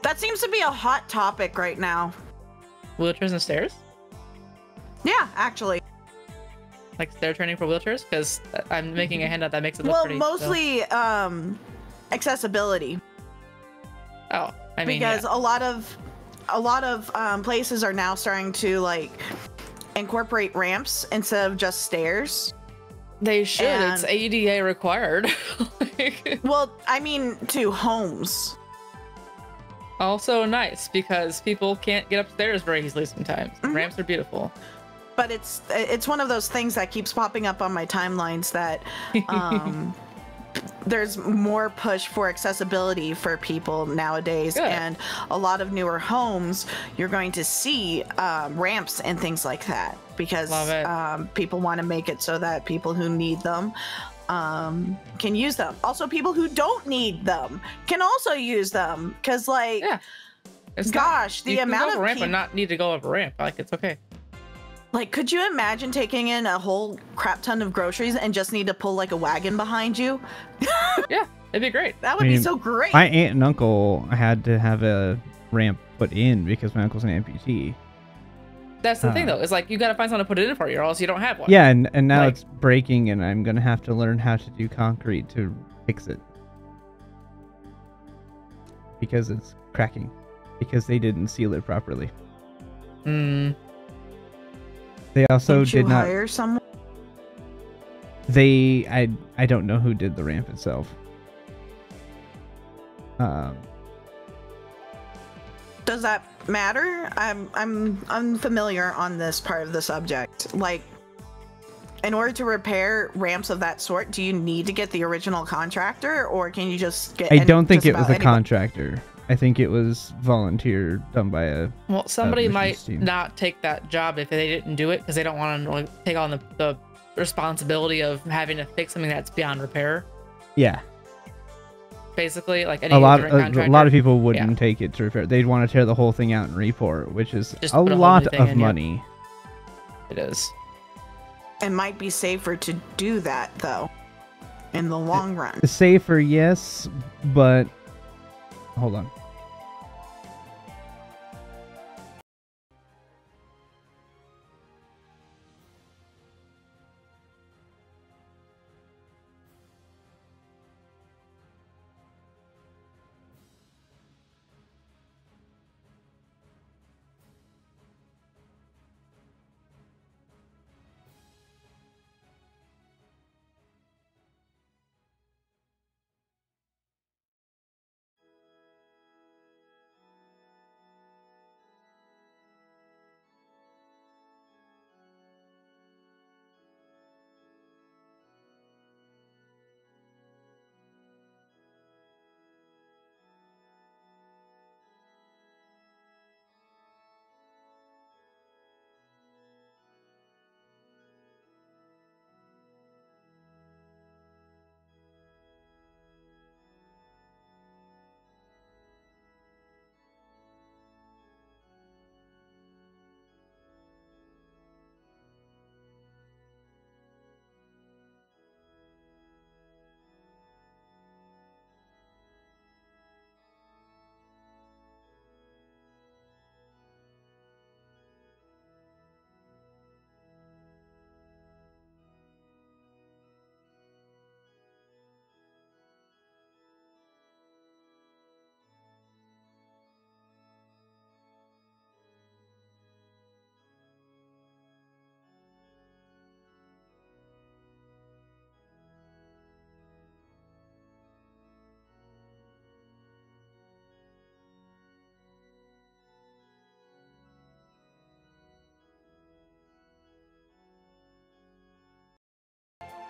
That seems to be a hot topic right now. Wheelchairs and stairs? Yeah, actually. Like stair training for wheelchairs? Because I'm making a handout that makes it look pretty. Well, mostly accessibility. Oh, I mean, because yeah. a lot of places are now starting to like incorporate ramps instead of just stairs. They should. And, it's ADA required. well, I mean, to homes. Also nice because people can't get upstairs very easily sometimes. Ramps are beautiful. But it's one of those things that keeps popping up on my timelines that there's more push for accessibility for people nowadays. Good. And a lot of newer homes, you're going to see ramps and things like that because people want to make it so that people who need them can use them. Also, people who don't need them can also use them because, like, gosh, the amount of ramp and not need to go up a ramp, like, it's okay. Like, could you imagine taking in a whole crap ton of groceries and just need to pull like a wagon behind you? Yeah, it'd be great. That would be so great. My aunt and uncle had to have a ramp put in because my uncle's an amputee. That's the thing, though. It's like you got to find someone to put it in for you, or else you don't have one. Yeah, and now like, it's breaking, and I'm gonna have to learn how to do concrete to fix it because it's cracking because they didn't seal it properly. They also did not hire someone. I don't know who did the ramp itself. Does that matter? I'm unfamiliar on this part of the subject. Like, in order to repair ramps of that sort, do you need to get the original contractor, or can you just get? I don't think it was a contractor. I think it was volunteer done by a. Well, somebody might not take that job if they didn't do it because they don't want to like, take on the responsibility of having to fix something that's beyond repair. Yeah. Basically, like a lot of people wouldn't take it to repair. They'd want to tear the whole thing out and report, which is just a lot of money. It is. It might be safer to do that though, in the long run. Safer, yes, but hold on.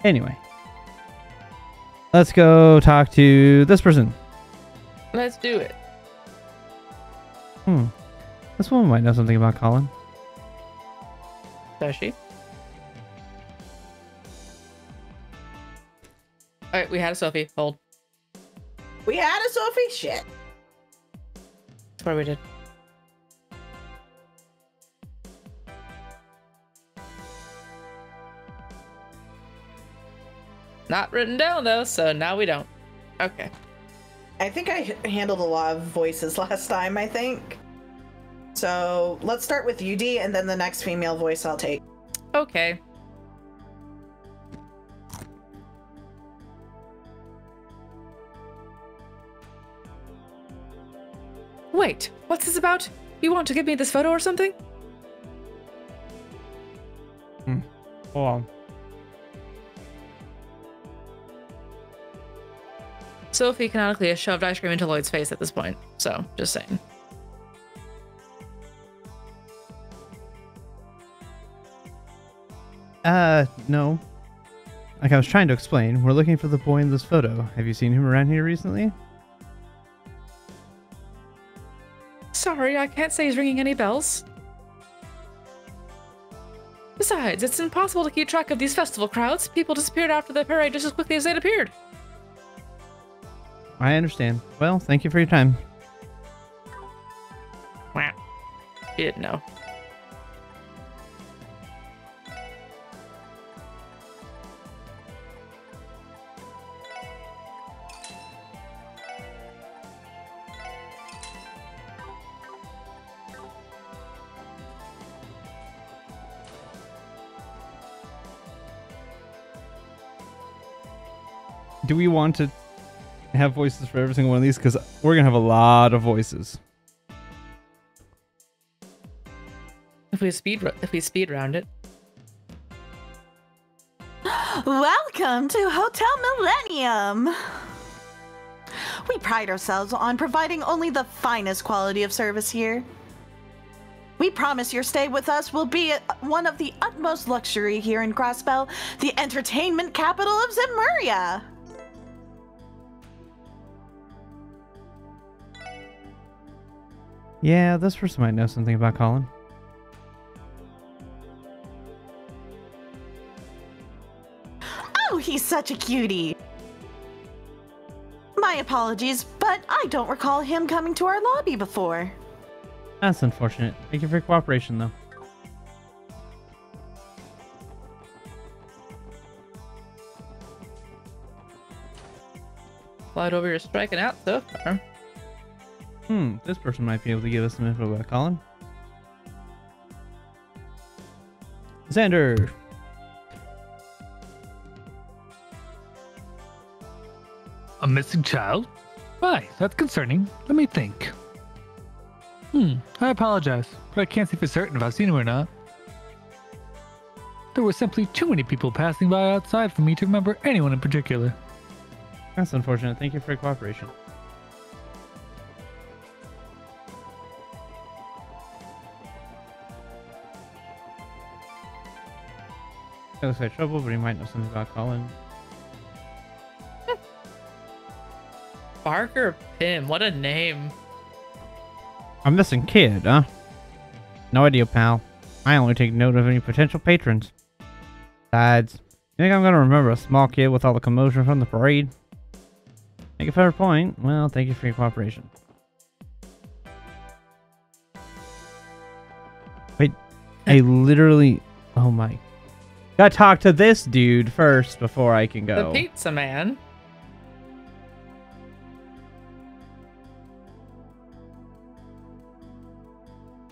Anyway, let's go talk to this person. Let's do it. This woman might know something about Colin. Does she? Alright, we had a Sophie. Hold. We had a Sophie? Shit. That's what we did. Not written down though, so now we don't. Okay. I think I handled a lot of voices last time, I think. So let's start with UD, and then the next female voice I'll take. Okay. Wait, what's this about? You want to give me this photo or something? Hold on. Sophie canonically has shoved ice cream into Lloyd's face at this point, so just saying. No. Like I was trying to explain, we're looking for the boy in this photo. Have you seen him around here recently? Sorry, I can't say he's ringing any bells. Besides, it's impossible to keep track of these festival crowds. People disappeared after the parade just as quickly as they'd appeared. I understand. Well, thank you for your time. Wow. You didn't know. Do we want to have voices for every single one of these? Because we're going to have a lot of voices. If we speed round it. Welcome to Hotel Millennium. We pride ourselves on providing only the finest quality of service here. We promise your stay with us will be one of the utmost luxury here in Crossbell, the entertainment capital of Zemuria. Yeah, this person might know something about Colin. Oh, he's such a cutie. My apologies, but I don't recall him coming to our lobby before. That's unfortunate. Thank you for your cooperation, though. Slide over your striking out so far. This person might be able to give us some info about Colin. Xander! A missing child? Why, that's concerning. Let me think. I apologize, but I can't say for certain if I've seen him or not. There were simply too many people passing by outside for me to remember anyone in particular. That's unfortunate. Thank you for your cooperation. That looks like trouble, but he might know something about Colin. Barker Pym, what a name. A missing kid, huh? No idea, pal. I only take note of any potential patrons. Besides, you think I'm gonna remember a small kid with all the commotion from the parade? Make a fair point. Well, thank you for your cooperation. Wait, I literally... Oh my... Gotta talk to this dude first before I can go. The pizza man.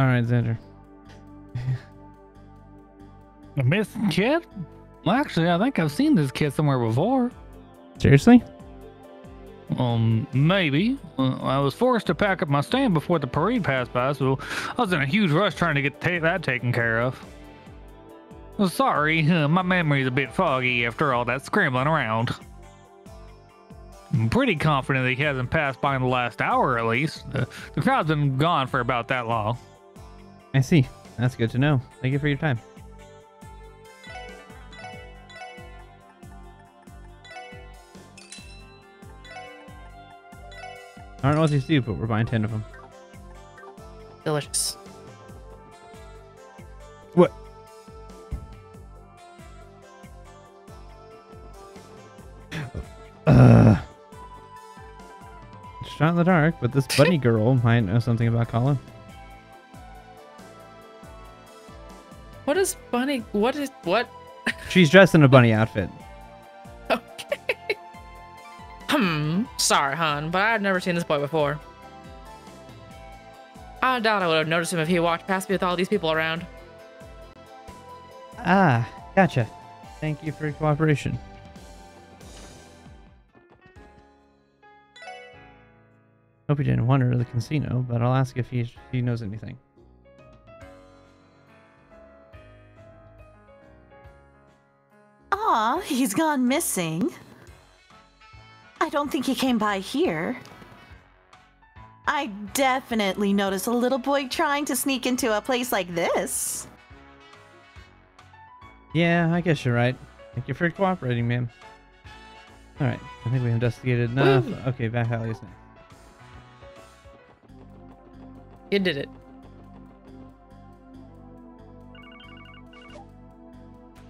Alright, Xander. A missing kid? Well, actually, I think I've seen this kid somewhere before. Seriously? Maybe. I was forced to pack up my stand before the parade passed by, so I was in a huge rush trying to get that taken care of. Well, sorry, my memory's a bit foggy after all that scrambling around. I'm pretty confident that he hasn't passed by in the last hour, at least. The crowd's been gone for about that long. I see. That's good to know. Thank you for your time. I don't know what these do, but we're buying 10 of them. Delicious. What? Shot in the dark, but this bunny girl might know something about Colin. What is bunny? What? She's dressed in a bunny outfit. Okay. Sorry, hon, but I'd never seen this boy before. I doubt I would have noticed him if he walked past me with all these people around. Ah, gotcha. Thank you for your cooperation. Hope you didn't wander to the casino, but I'll ask if he knows anything. Aw, he's gone missing. I don't think he came by here. I definitely noticed a little boy trying to sneak into a place like this. Yeah, I guess you're right. Thank you for cooperating, ma'am. Alright, I think we investigated enough. Woo. Okay, back alleys now. You did it.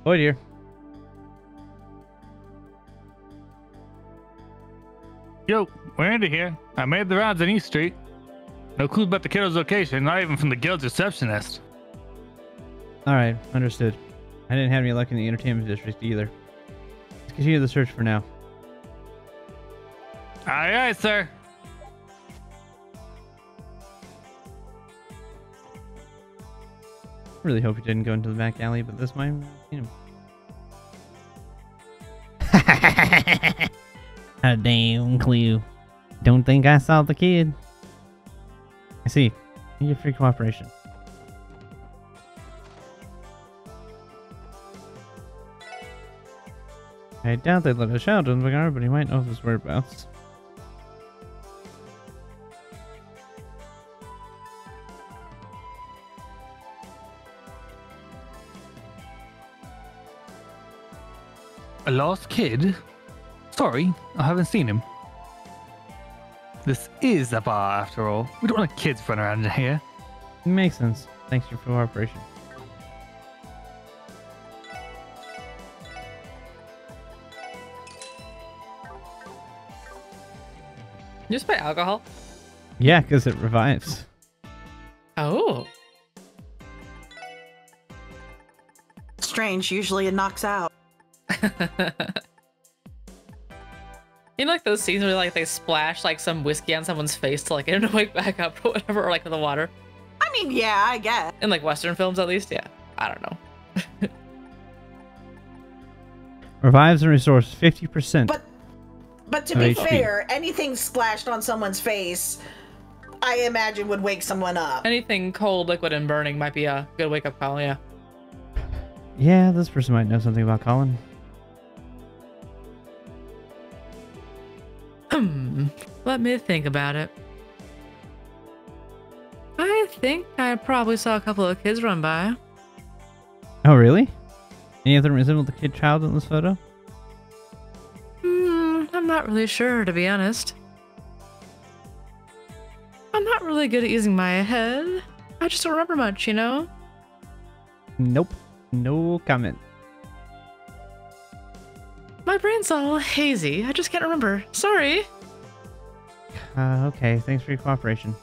Oh dear. Yo, we're Andy here. I made the rounds on East Street. No clue about the kiddo's location, not even from the guild's receptionist. Alright, understood. I didn't have any luck in the entertainment district either. Let's continue the search for now. Aye, aye, sir. Really hope you didn't go into the back alley, but this might, you know. A damn clue. Don't think I saw the kid. I see. Thank you for your cooperation. I doubt they'd let us out in the guard, but he might know of his whereabouts. A lost kid? Sorry, I haven't seen him. This is a bar after all. We don't want kids running around in here. Makes sense. Thanks for your cooperation. You just buy alcohol? Yeah, because it revives. Oh. Strange, usually it knocks out. You know, like those scenes where like they splash like some whiskey on someone's face to like get him to wake back up or whatever, or like the water. I mean, yeah, I guess. In like Western films, at least, yeah. I don't know. Revives and restores 50%. But to be fair, anything splashed on someone's face, I imagine would wake someone up. Anything cold, liquid, and burning might be a good wake-up call, yeah. Yeah, this person might know something about Colin. Let me think about it. I think I probably saw a couple of kids run by. Oh, really? Any of them resemble the kid child in this photo? I'm not really sure, to be honest. I'm not really good at using my head. I just don't remember much, you know? Nope. No comment. My brain's all hazy. I just can't remember. Sorry. Okay. Thanks for your cooperation.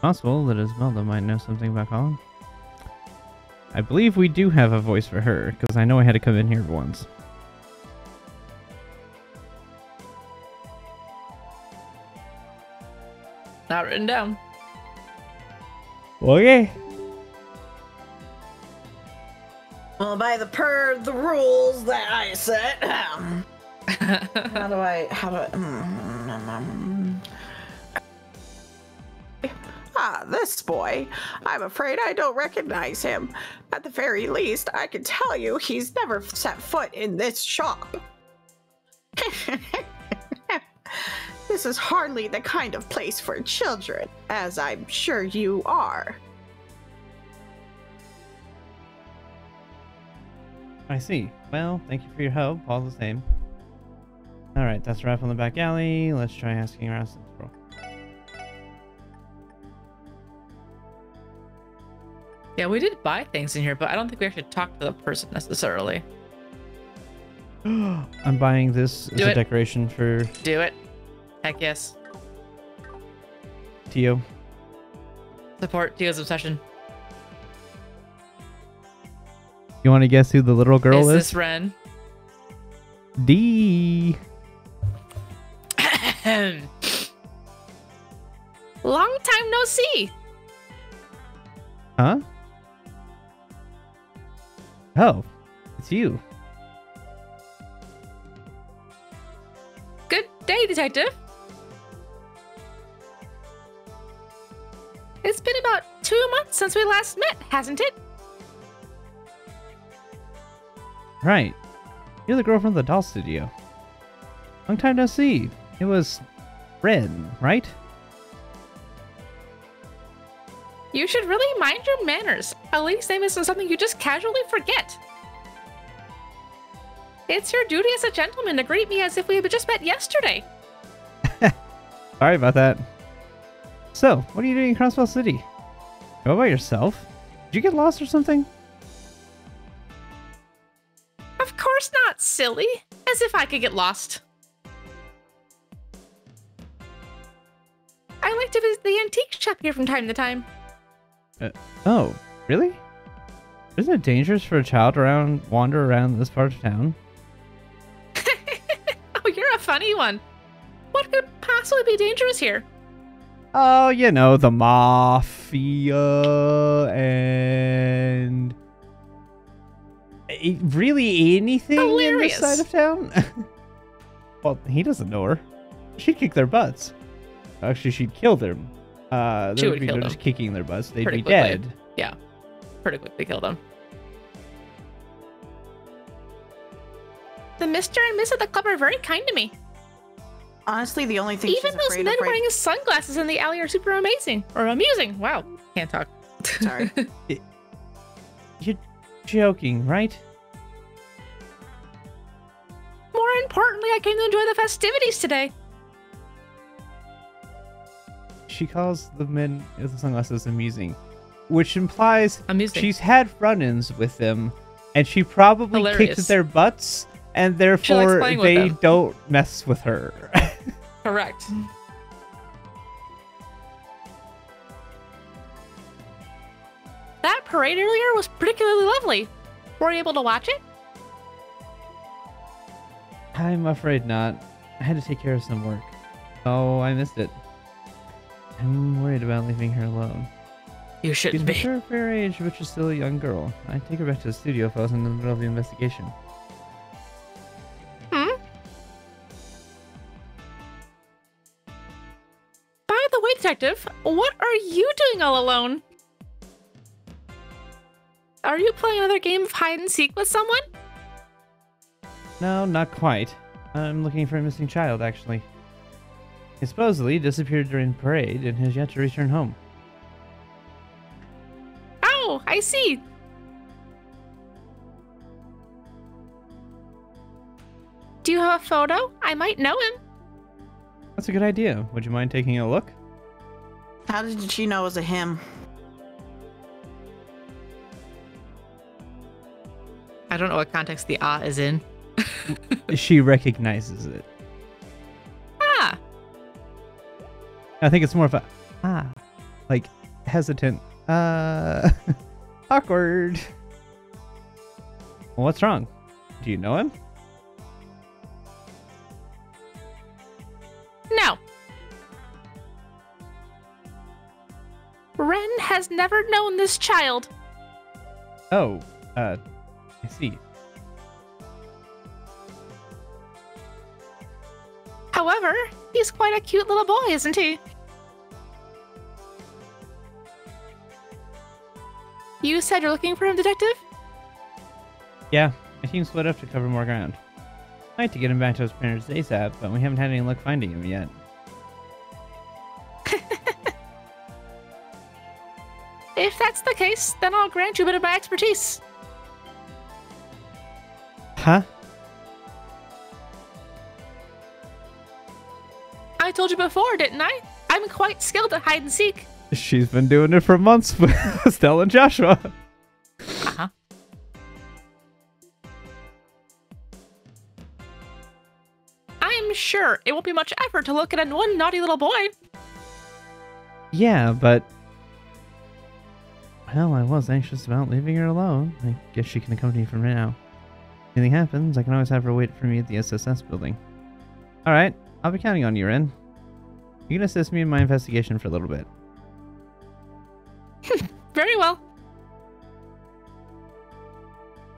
Possible that Esmeralda might know something about Colin. I believe we do have a voice for her, because I know I had to come in here once. Not written down. Okay. Well, by the rules that I set, this boy. I'm afraid I don't recognize him. At the very least, I can tell you he's never set foot in this shop. This is hardly the kind of place for children, as I'm sure you are. I see. Well, thank you for your help, all the same. Alright, that's a wrap on the back alley. Let's try asking around Central. Yeah, we did buy things in here, but I don't think we actually talked to the person necessarily. I'm buying this as a decoration for... Do it. Heck yes. Tio. Support Tio's obsession. You You want to guess who the little girl is? Is this Ren? D. Long time no see. Huh? Oh, it's you. Good day, Detective. It's been about 2 months since we last met, hasn't it? Right. You're the girl from the doll studio. Long time no see. It was Ren, right? You should really mind your manners. A lady's name isn't something you just casually forget. It's your duty as a gentleman to greet me as if we had just met yesterday. Sorry about that. So, what are you doing in Crossbell City? Go by yourself? Did you get lost or something? Of course not, silly. As if I could get lost. I like to visit the antique shop here from time to time. Oh, really? Isn't it dangerous for a child to wander around this part of town? Oh, you're a funny one. What could possibly be dangerous here? Oh, you know, the mafia and really anything Hilarious. in this side of town? Well, he doesn't know her. She'd kick their butts. Actually, she'd kill them. They would be just kicking their butts. They'd be dead. Yeah, pretty quickly kill them. The Mr. and Miss at the club are very kind to me. Honestly, the only thing even those men wearing his sunglasses in the alley are super amazing or amusing. Wow, can't talk. Sorry. You're joking, right? More importantly, I came to enjoy the festivities today. She calls the men with the sunglasses amusing, which implies amusing. She's had run-ins with them, and she probably kicked their butts, and therefore they don't mess with her. Correct. That parade earlier was particularly lovely. Were you able to watch it? I'm afraid not. I had to take care of some work. Oh, I missed it. I'm worried about leaving her alone. You shouldn't be. She's mature for her age, but she's still a young girl. I take her back to the studio if I was in the middle of the investigation. By the way, Detective, what are you doing all alone? Are you playing another game of hide and seek with someone? No, not quite. I'm looking for a missing child, actually. He supposedly disappeared during parade and has yet to return home. Oh, I see. Do you have a photo? I might know him. That's a good idea. Would you mind taking a look? How did she know it was a him? I don't know what context the is in. She recognizes it. Ah. I think it's more of a like hesitant, awkward. Well, what's wrong? Do you know him? No. Ren has never known this child. Oh, I see. However, he's quite a cute little boy, isn't he? You said you're looking for him, Detective? Yeah, my team split up to cover more ground. I'd like to get him back to his parents ASAP, but we haven't had any luck finding him yet. If that's the case, then I'll grant you a bit of my expertise. Huh? I told you before, didn't I? I'm quite skilled at hide and seek. She's been doing it for months with Stella and Joshua. Uh-huh. I'm sure it won't be much effort to look at one naughty little boy. Yeah, but Well, I was anxious about leaving her alone. I guess she can accompany me for now. If anything happens, I can always have her wait for me at the SSS building. Alright, I'll be counting on you, Ren. You can assist me in my investigation for a little bit. Very well.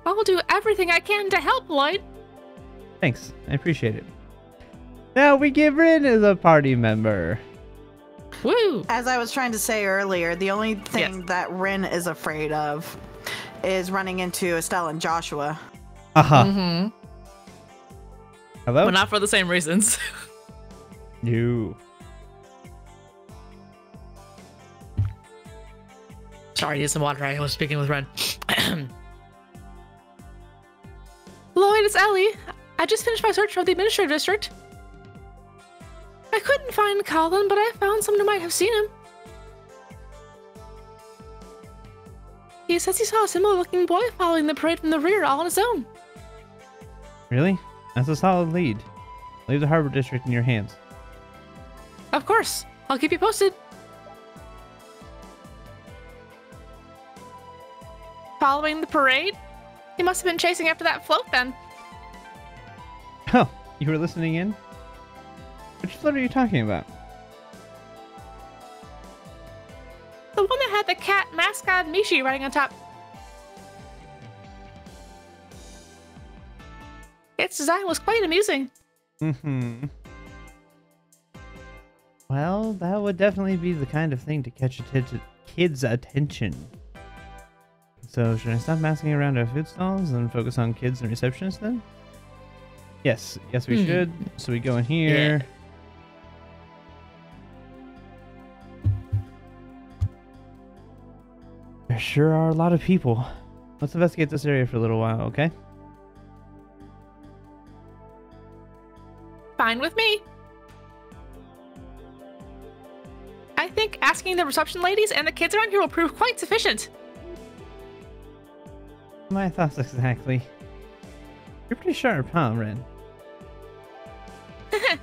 I'll do everything I can to help, Lloyd. Thanks, I appreciate it. Now we give Ren as a party member. Woo! As I was trying to say earlier, the only thing that Ren is afraid of is running into Estelle and Joshua. Uh-huh. Mm-hmm. Hello? But not for the same reasons. You. Sorry, I need some water. I was speaking with Ren. Lloyd, it's Ellie. I just finished my search for the administrative district. I couldn't find Colin, but I found someone who might have seen him. He says he saw a similar-looking boy following the parade from the rear all on his own. Really? That's a solid lead. Leave the Harbor District in your hands. Of course. I'll keep you posted. Following the parade? He must have been chasing after that float then. Oh, you were listening in? Which float are you talking about? The one that had the cat mascot Mishi riding on top. Its design was quite amusing. Mm-hmm. Well, that would definitely be the kind of thing to catch kids' attention. So, should I stop asking around our food stalls and focus on kids and receptionists then? Yes, we should. So we go in here. Yeah. There sure are a lot of people. Let's investigate this area for a little while, okay? Fine with me. I think asking the reception ladies and the kids around here will prove quite sufficient. My thoughts exactly. You're pretty sharp, huh, Ren?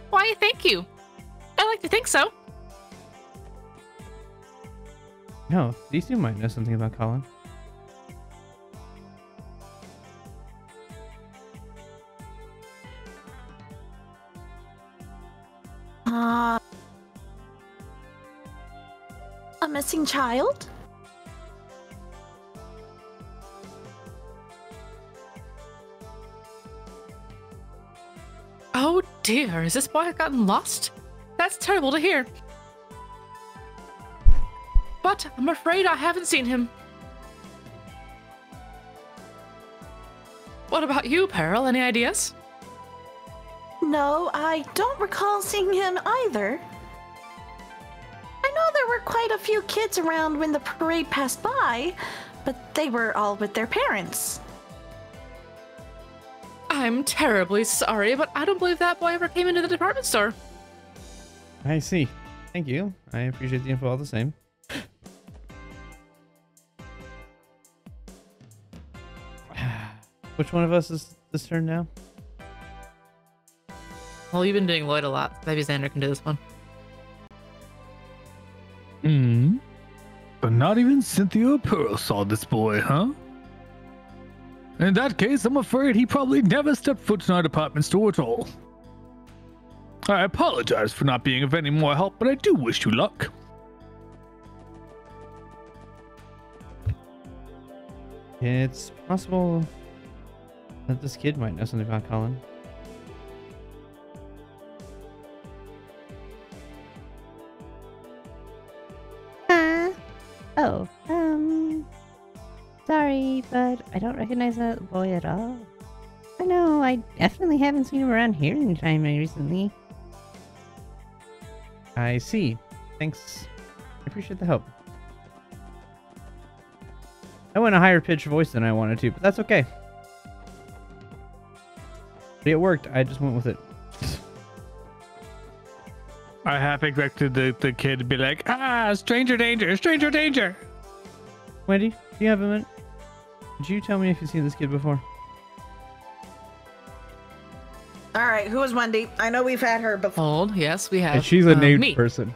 Why, thank you. I like to think so. No, these two might know something about Colin. A missing child? Oh dear, has this boy gotten lost? That's terrible to hear. But I'm afraid I haven't seen him. What about you, Pearl? Any ideas? No, I don't recall seeing him either. I know there were quite a few kids around when the parade passed by, but they were all with their parents. I'm terribly sorry, but I don't believe that boy ever came into the department store. I see. Thank you. I appreciate the info all the same. Which one of us is this turn now? Well, you've been doing Lloyd a lot. Maybe Xander can do this one. But not even Cynthia or Pearl saw this boy, huh? In that case, I'm afraid he probably never stepped foot in our department store at all. I apologize for not being of any more help, but I do wish you luck. It's possible that this kid might know something about Colin. Oh, sorry, but I don't recognize that boy at all. I know, I definitely haven't seen him around here anytime recently. I see. Thanks. I appreciate the help. I went a higher pitched voice than I wanted to, but that's okay. But it worked. I just went with it. I half expected the kid to be like, stranger danger, stranger danger. Wendy, do you have a minute? Could you tell me if you've seen this kid before? All right, who is Wendy? I know we've had her before. Hold, yes, we have. And she's a named me. person.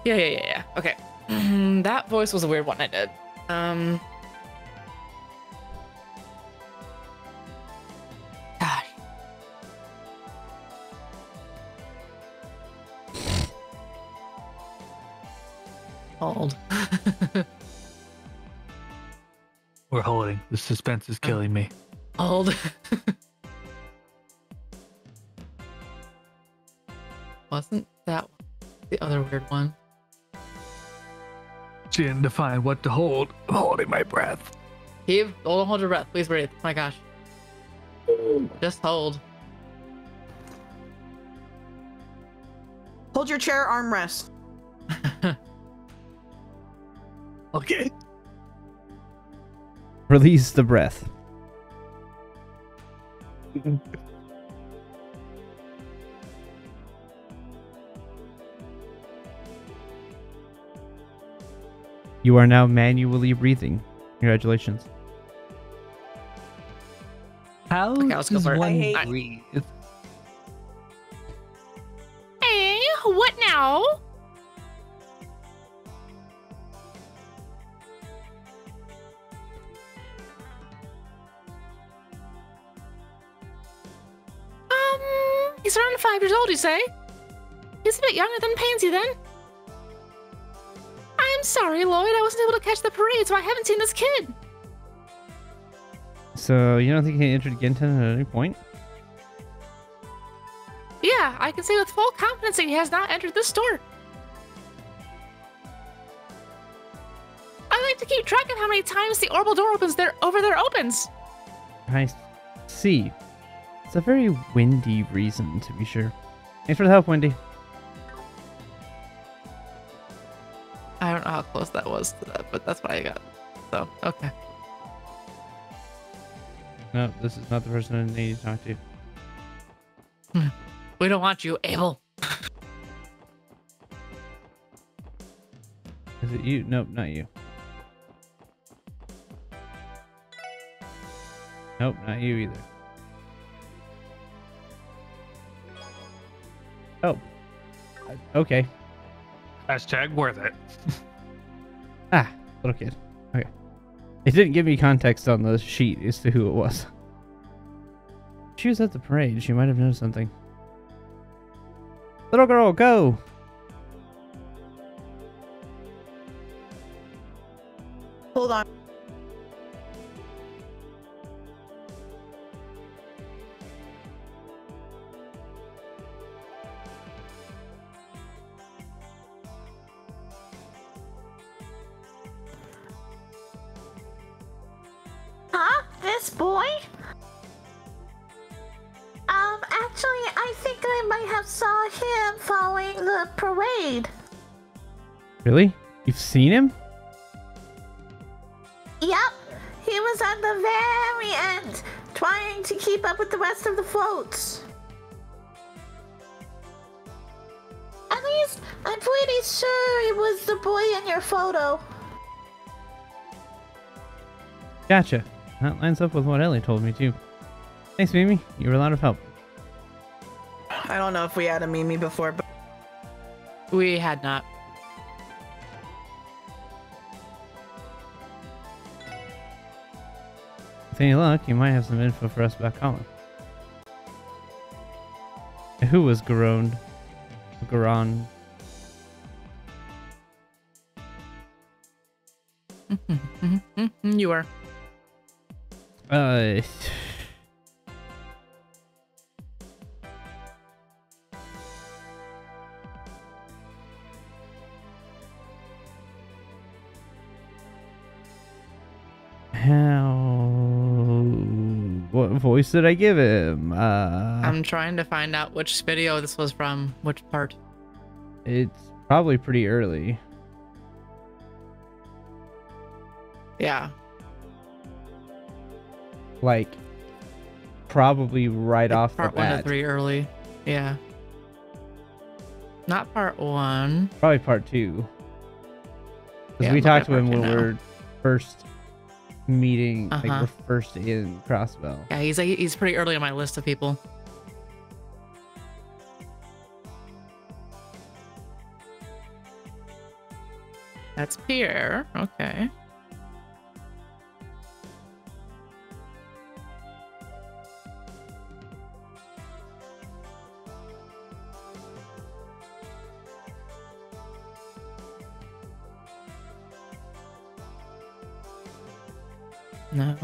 Yeah. Okay. That voice was a weird one I did. Gosh. Hold. We're holding. The suspense is killing me. Hold. Wasn't that the other weird one? Jin, define what to hold. I'm holding my breath. Heave. Hold your breath. Please breathe. My gosh. Just hold. Hold your chair armrest. Okay. Release the breath. You are now manually breathing. Congratulations. How let's go does for it. one breathe? Hey, what now? He's around 5 years old, you say? He's a bit younger than Pansy, then. I'm sorry, Lloyd. I wasn't able to catch the parade, so I haven't seen this kid. So you don't think he entered Ginton at any point? Yeah, I can say with full confidence that he has not entered this store. I like to keep track of how many times the orbital door opens opens. I see. It's a very windy reason, to be sure. Thanks for the help, Wendy. I don't know how close that was to that, but that's what I got. So, okay. No, this is not the person I need to talk to. We don't want you, Abel. Is it you? Nope, not you. Nope, not you either. Oh. Okay. Hashtag worth it. Ah, little kid. Okay. It didn't give me context on the sheet as to who it was. She was at the parade. She might have known something. Little girl, go! Hold on. Huh? This boy? Actually, I think I might have saw him following the parade. Really? You've seen him? Yep. He was at the very end, trying to keep up with the rest of the floats. At least, I'm pretty sure it was the boy in your photo. Gotcha. That lines up with what Ellie told me, too. Thanks, Mimi. You were a lot of help. I don't know if we had a Mimi before, but We had not. With any luck, you might have some info for us about Colin. Who was Garon? You were. What voice did I give him? I'm trying to find out which video this was from, which part. It's probably pretty early. Yeah. Like, probably right off the Part 1 to bat. 3 early. Yeah. Not part 1. Probably part 2. Because Yeah, we look talked at to him part when 2 we now. were first meeting, like Uh-huh. we're first in Crossbell. Yeah, he's pretty early on my list of people. That's Pierre. Okay. No.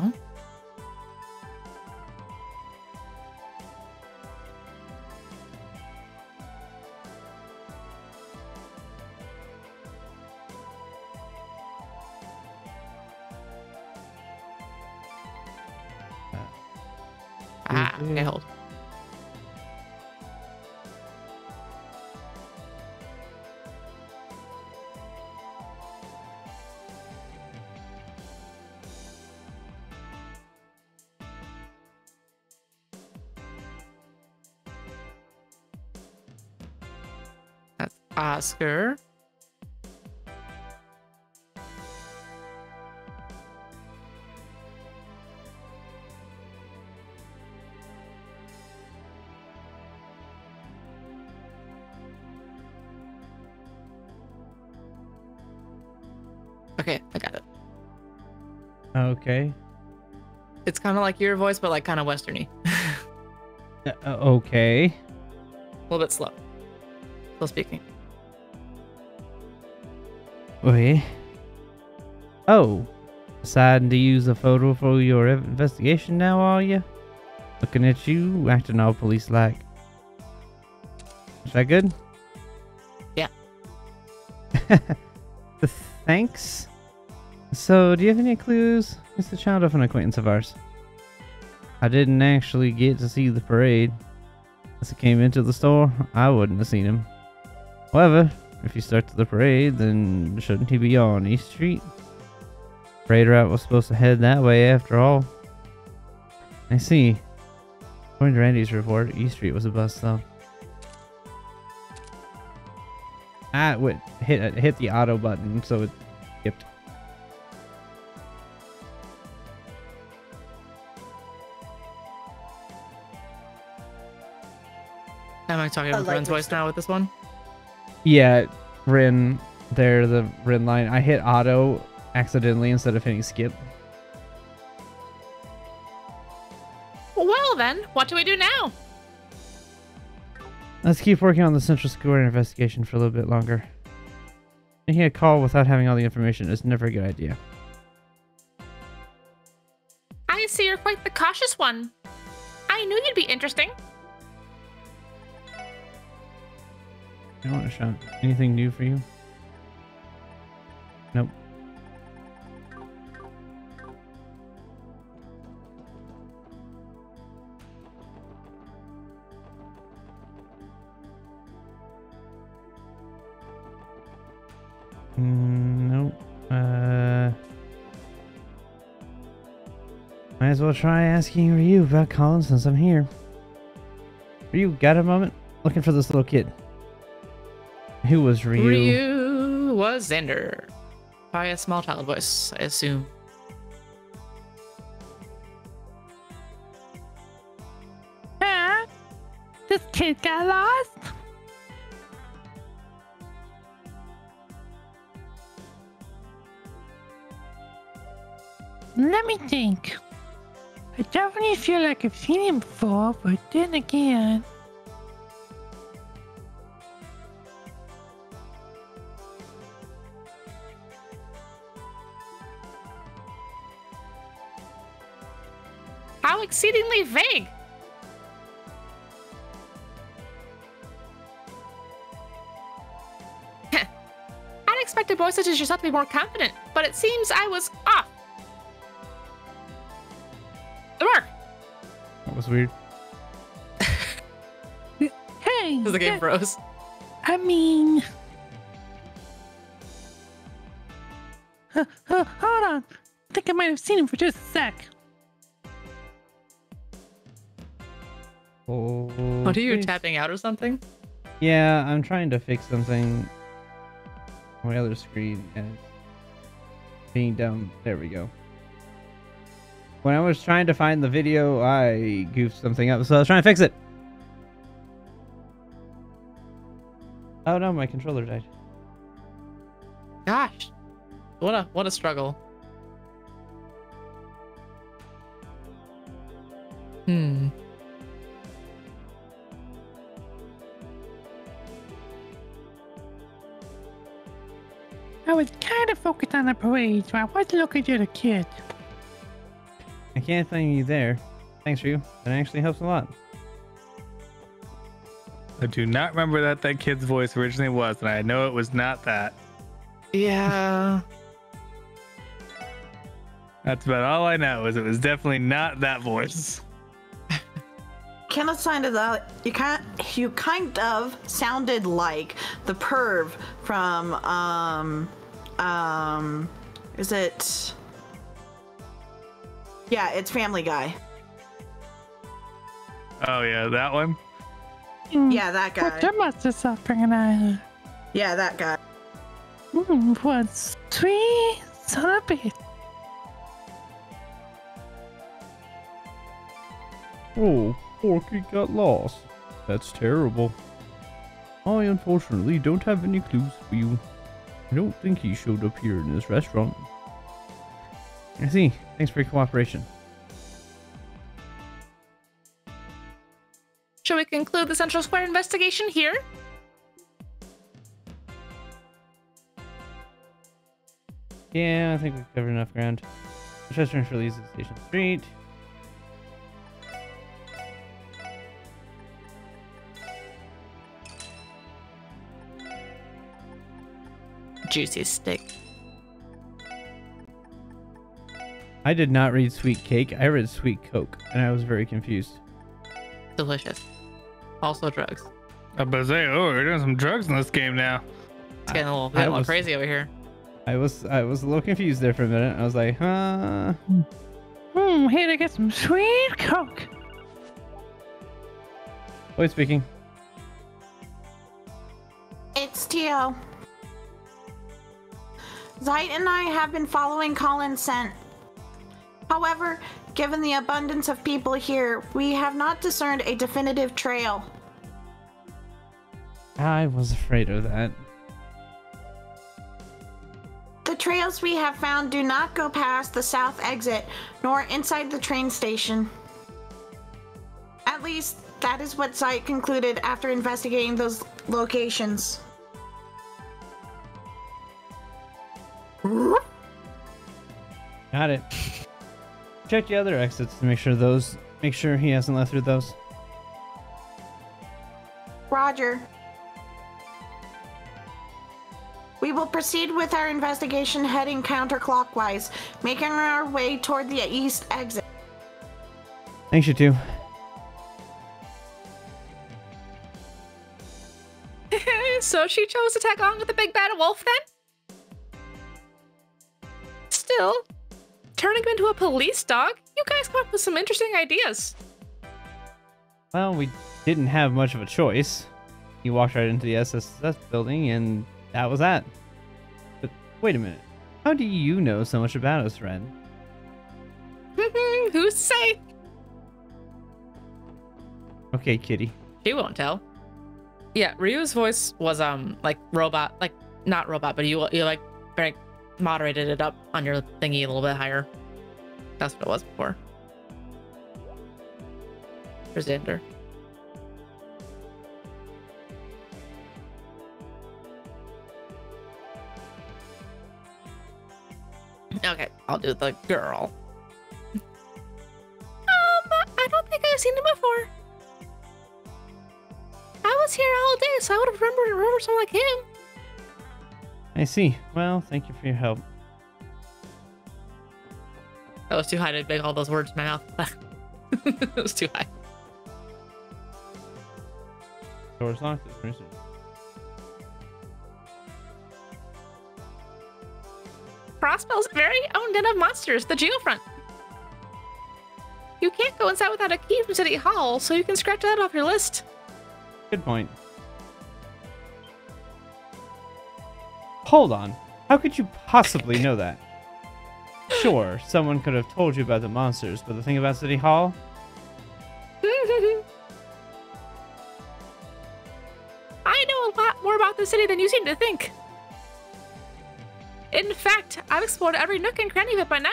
Okay, hold. That's Oscar. Okay, I got it. Okay. It's kind of like your voice, but like kind of westerny. Okay. A little bit slow. Still speaking. Wait. Oh. Deciding to use a photo for your investigation now, are you? Looking at you, acting all police-like. Is that good? Yeah. Thanks. So, do you have any clues? It's the child of an acquaintance of ours. I didn't actually get to see the parade. As he came into the store, I wouldn't have seen him. However, if he starts the parade, then shouldn't he be on East Street? Parade route was supposed to head that way after all. I see. According to Randy's report, East Street was a bus though. I would hit the auto button, so it skipped. Am I talking with Ren's voice now with this one? Yeah, Ren, there, the Ren line. I hit auto accidentally instead of hitting skip. Well then, what do we do now? Let's keep working on the Central Square investigation for a little bit longer. Making a call without having all the information is never a good idea. I see you're quite the cautious one. I knew you'd be interesting. You want a shot? Anything new for you? Nope. Nope. Might as well try asking Ryu about Colin since I'm here. Ryu, got a moment? Looking for this little kid. Who was Ryu? Ryu was Xander. By a small child voice, I assume. Huh? This kid got lost? Let me think. I definitely feel like I've seen him before, but then again... How exceedingly vague. I'd expect a boy such as yourself to be more confident, but it seems I was off. Good work. That was weird. Hey! The game froze. I mean... hold on. I think I might have seen him for just a sec. Oh, What are you please. tapping out or something? Yeah, I'm trying to fix something on my other screen and being dumb. There we go. When I was trying to find the video, I goofed something up, so I was trying to fix it. Oh no, my controller died. Gosh, what a struggle. Hmm. I was kind of focused on the parade, so I wasn't looking at the kid. I can't find you there. Thanks, Ryu. That actually helps a lot. I do not remember that kid's voice originally was, and I know it was not that. Yeah. That's about all I know, is it was definitely not that voice. Kind of sounded like you kind of sounded like the perv from is it? Yeah, it's Family Guy. Oh yeah, that one. Yeah, that guy. What your master's suffering and I. Yeah, that guy. What sweet son of a bitch. Oh, Porky got lost. That's terrible. I unfortunately don't have any clues for you. I don't think he showed up here in this restaurant. I see. Thanks for your cooperation. Shall we conclude the Central Square investigation here? Yeah, I think we've covered enough ground. Chester and Shirley's at Station Street. Juicy steak. I did not read Sweet Cake. I read Sweet Coke, and I was very confused. Delicious. Also drugs. I was about to say, oh, we're doing some drugs in this game now. It's getting a little crazy over here. I was a little confused there for a minute. I was like, huh? Here to get some sweet Coke. Boy speaking. It's Tio. Zeit and I have been following Colin's scent. However, given the abundance of people here, we have not discerned a definitive trail. I was afraid of that. The trails we have found do not go past the south exit, nor inside the train station. At least, that is what Zeit concluded after investigating those locations. Got it. Check the other exits to make sure he hasn't left through those. Roger. We will proceed with our investigation heading counterclockwise, making our way toward the east exit. Thanks, you two. So she chose to tag on with the big bad wolf then? Still, turning him into a police dog? You guys come up with some interesting ideas. Well, we didn't have much of a choice. He walked right into the SSS building, and that was that. But wait a minute. How do you know so much about us, Ren? Who's to say? Okay, kitty. She won't tell. Yeah, Ryu's voice was like robot, like not robot, but you like very moderated it up on your thingy a little bit higher. That's what it was before. There's Xander. Okay, I'll do the girl. I don't think I've seen him before. I was here all day, so I would have remembered someone like him. I see. Well, thank you for your help. That was too high to make all those words in my mouth. It was too high. Door's locked. Frostbell's very own den of monsters, the Geofront. You can't go inside without a key from City Hall, so you can scratch that off your list. Good point. Hold on. How could you possibly know that? Sure, someone could have told you about the monsters, but the thing about City Hall? I know a lot more about the city than you seem to think. In fact, I've explored every nook and cranny of it by now.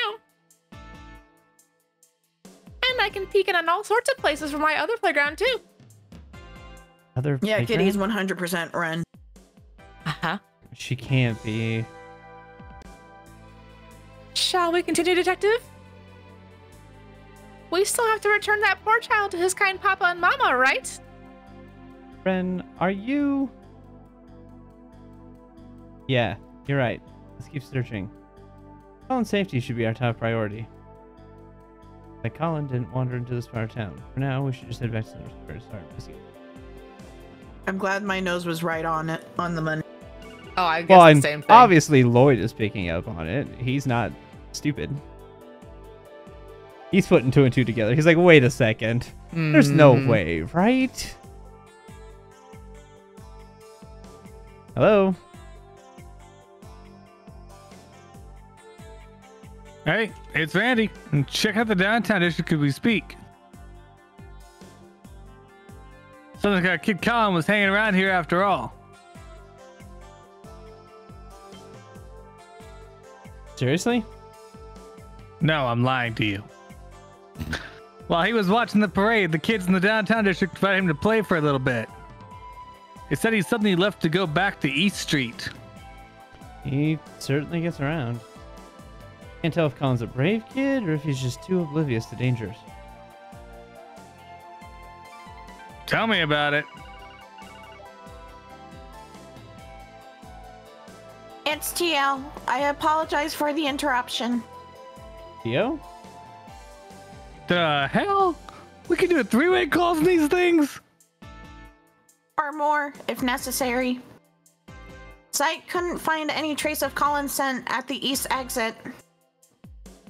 And I can peek in on all sorts of places from my other playground, too. Yeah, Kitty's 100% Ren. Uh-huh. She can't be. Shall we continue, Detective? We still have to return that poor child to his kind papa and mama, right? Ren, are you... Yeah, you're right. Let's keep searching. Colin's safety should be our top priority. Like Colin didn't wander into this part of town. For now, we should just head back to the start. I'm glad my nose was right on it, on the money. Oh, I guess the same thing. Obviously, Lloyd is picking up on it. He's not stupid. He's putting 2 and 2 together. He's like, wait a second. There's no way, right? Hello? Hey, it's Randy. And check out the downtown district as we speak. Sounds like Kid Colin was hanging around here after all. Seriously? No, I'm lying to you. While he was watching the parade, the kids in the downtown district invited him to play for a little bit. They said he suddenly left to go back to East Street. He certainly gets around. Can't tell if Colin's a brave kid or if he's just too oblivious to dangers. Tell me about it. It's TL. I apologize for the interruption. Theo? The hell? We can do a 3-way calls on these things? Or more, if necessary. Site couldn't find any trace of Colin's scent at the east exit.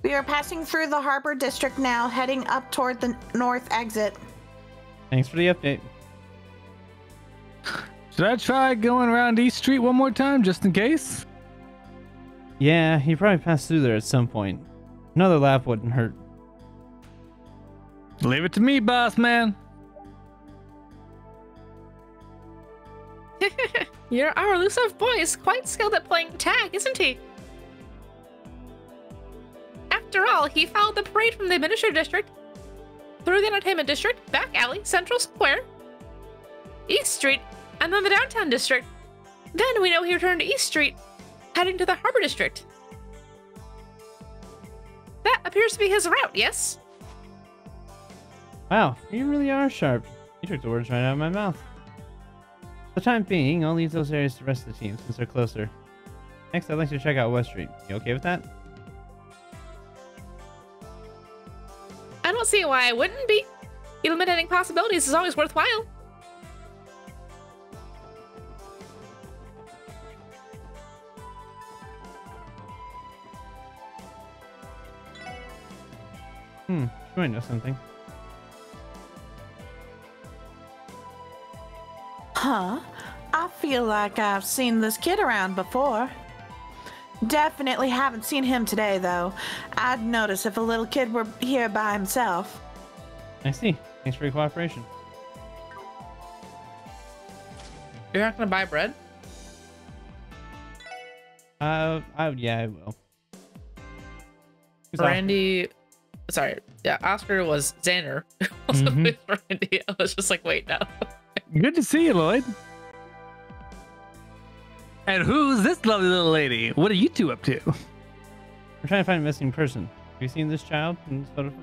We are passing through the Harbor District now, heading up toward the north exit. Thanks for the update. Should I try going around East Street one more time, just in case? Yeah, he probably passed through there at some point. Another lap wouldn't hurt. Leave it to me, boss man. Our elusive boy is quite skilled at playing tag, isn't he? After all, he followed the parade from the Administrative District, through the Entertainment District, back alley, Central Square, East Street, and then the Downtown District. Then we know he returned to East Street, heading to the Harbor District. That appears to be his route, yes? Wow, you really are sharp. You took the words right out of my mouth. For the time being, I'll leave those areas to the rest of the team since they're closer. Next, I'd like to check out West Street. You okay with that? I don't see why I wouldn't be. Eliminating possibilities is always worthwhile. You might know something. Huh? I feel like I've seen this kid around before. Definitely haven't seen him today, though. I'd notice if a little kid were here by himself. I see. Thanks for your cooperation. You're not gonna buy bread? Yeah, I will. Who's Randy, sorry, yeah, Oscar was Xander. With Randy, I was just like, wait, no. Good to see you, Lloyd. And who's this lovely little lady? What are you two up to? We're trying to find a missing person. Have you seen this child in this photo?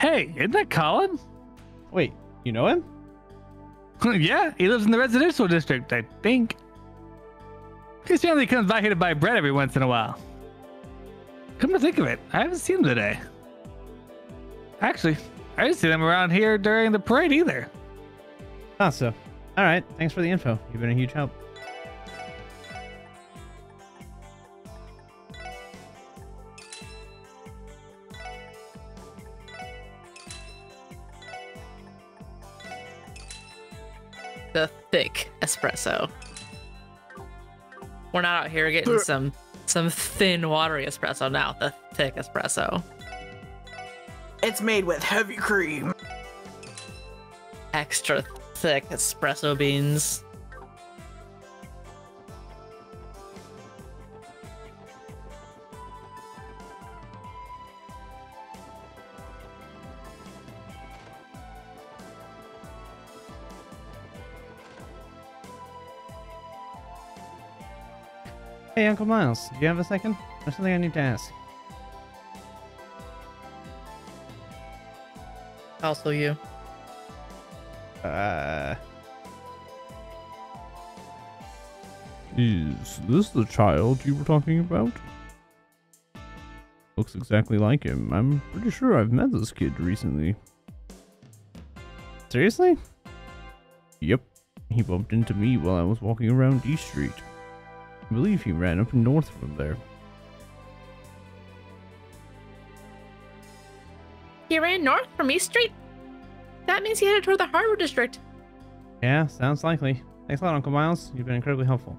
Hey, isn't that Colin? Wait, you know him? Yeah, he lives in the residential district, I think. His family comes by here to buy bread every once in a while. Come to think of it, I haven't seen him today. Actually, I didn't see them around here during the parade either. Ah, so. Alright, thanks for the info. You've been a huge help. The thick espresso. We're not out here getting some thin, watery espresso now. The thick espresso. It's made with heavy cream. Extra thick espresso beans. Hey, Uncle Miles, do you have a second? There's something I need to ask. Also you. Is this the child you were talking about? Looks exactly like him. I'm pretty sure I've met this kid recently. Seriously? Yep. He bumped into me while I was walking around East Street. I believe he ran up north from there. He ran north from East Street? That means he headed toward the Harbor District. Yeah, sounds likely. Thanks a lot, Uncle Miles. You've been incredibly helpful.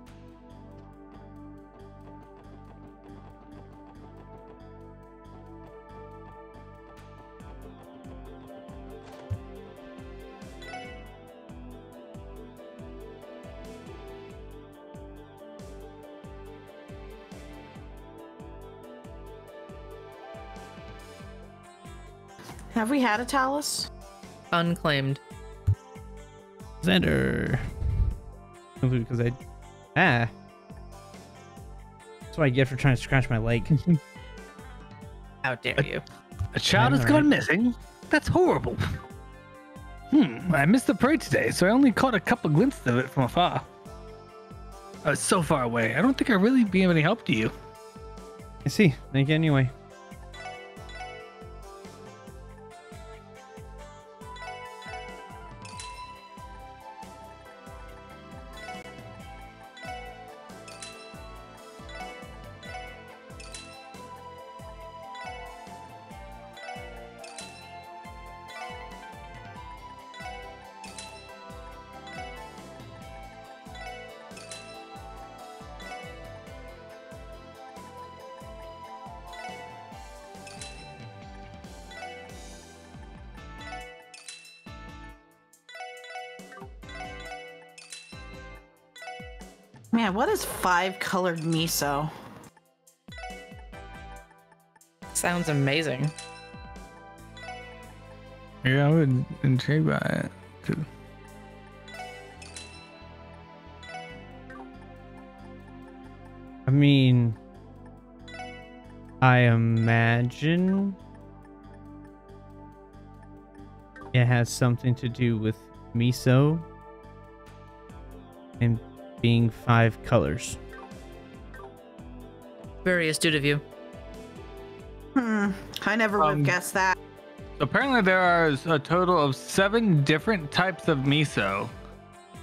Have we had a Talus? Unclaimed. Xander. Because I... That's what I get for trying to scratch my leg. How dare you? A child has gone missing? That's horrible. I missed the parade today, so I only caught a couple glimpses of it from afar. I was so far away. I don't think I'd really be of any help to you. I see. Thank you anyway. Man, what is 5-colored miso? Sounds amazing. Yeah, I would intrigued by it too. I mean, I imagine it has something to do with miso and being 5 colors. Very astute of you. I never would have guessed that. Apparently there are a total of 7 different types of miso.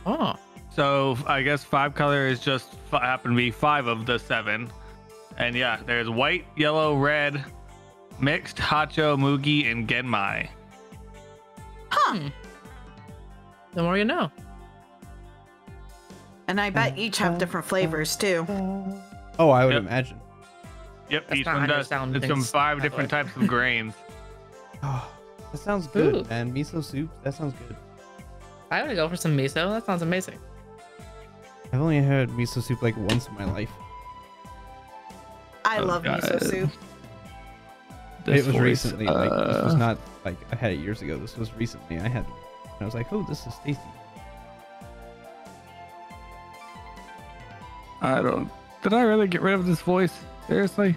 Oh. So I guess 5 color is just happen to be 5 of the 7. And yeah, there's white, yellow, red, mixed, hacho, mugi, and genmai. Huh. The more you know. And I bet each have different flavors too. Oh, I would imagine. Yep, That's each not one how you does. sound It's from things 5 that different way. types of grains. Oh, that sounds good, Ooh. man. Miso soup, that sounds good. I would go for some miso. That sounds amazing. I've only had miso soup like once in my life. I love miso soup. It was recently. Like, this was not like I had it years ago. This was recently. I had it. And I was like, oh, this is tasty. I don't. Did I really get rid of this voice? Seriously?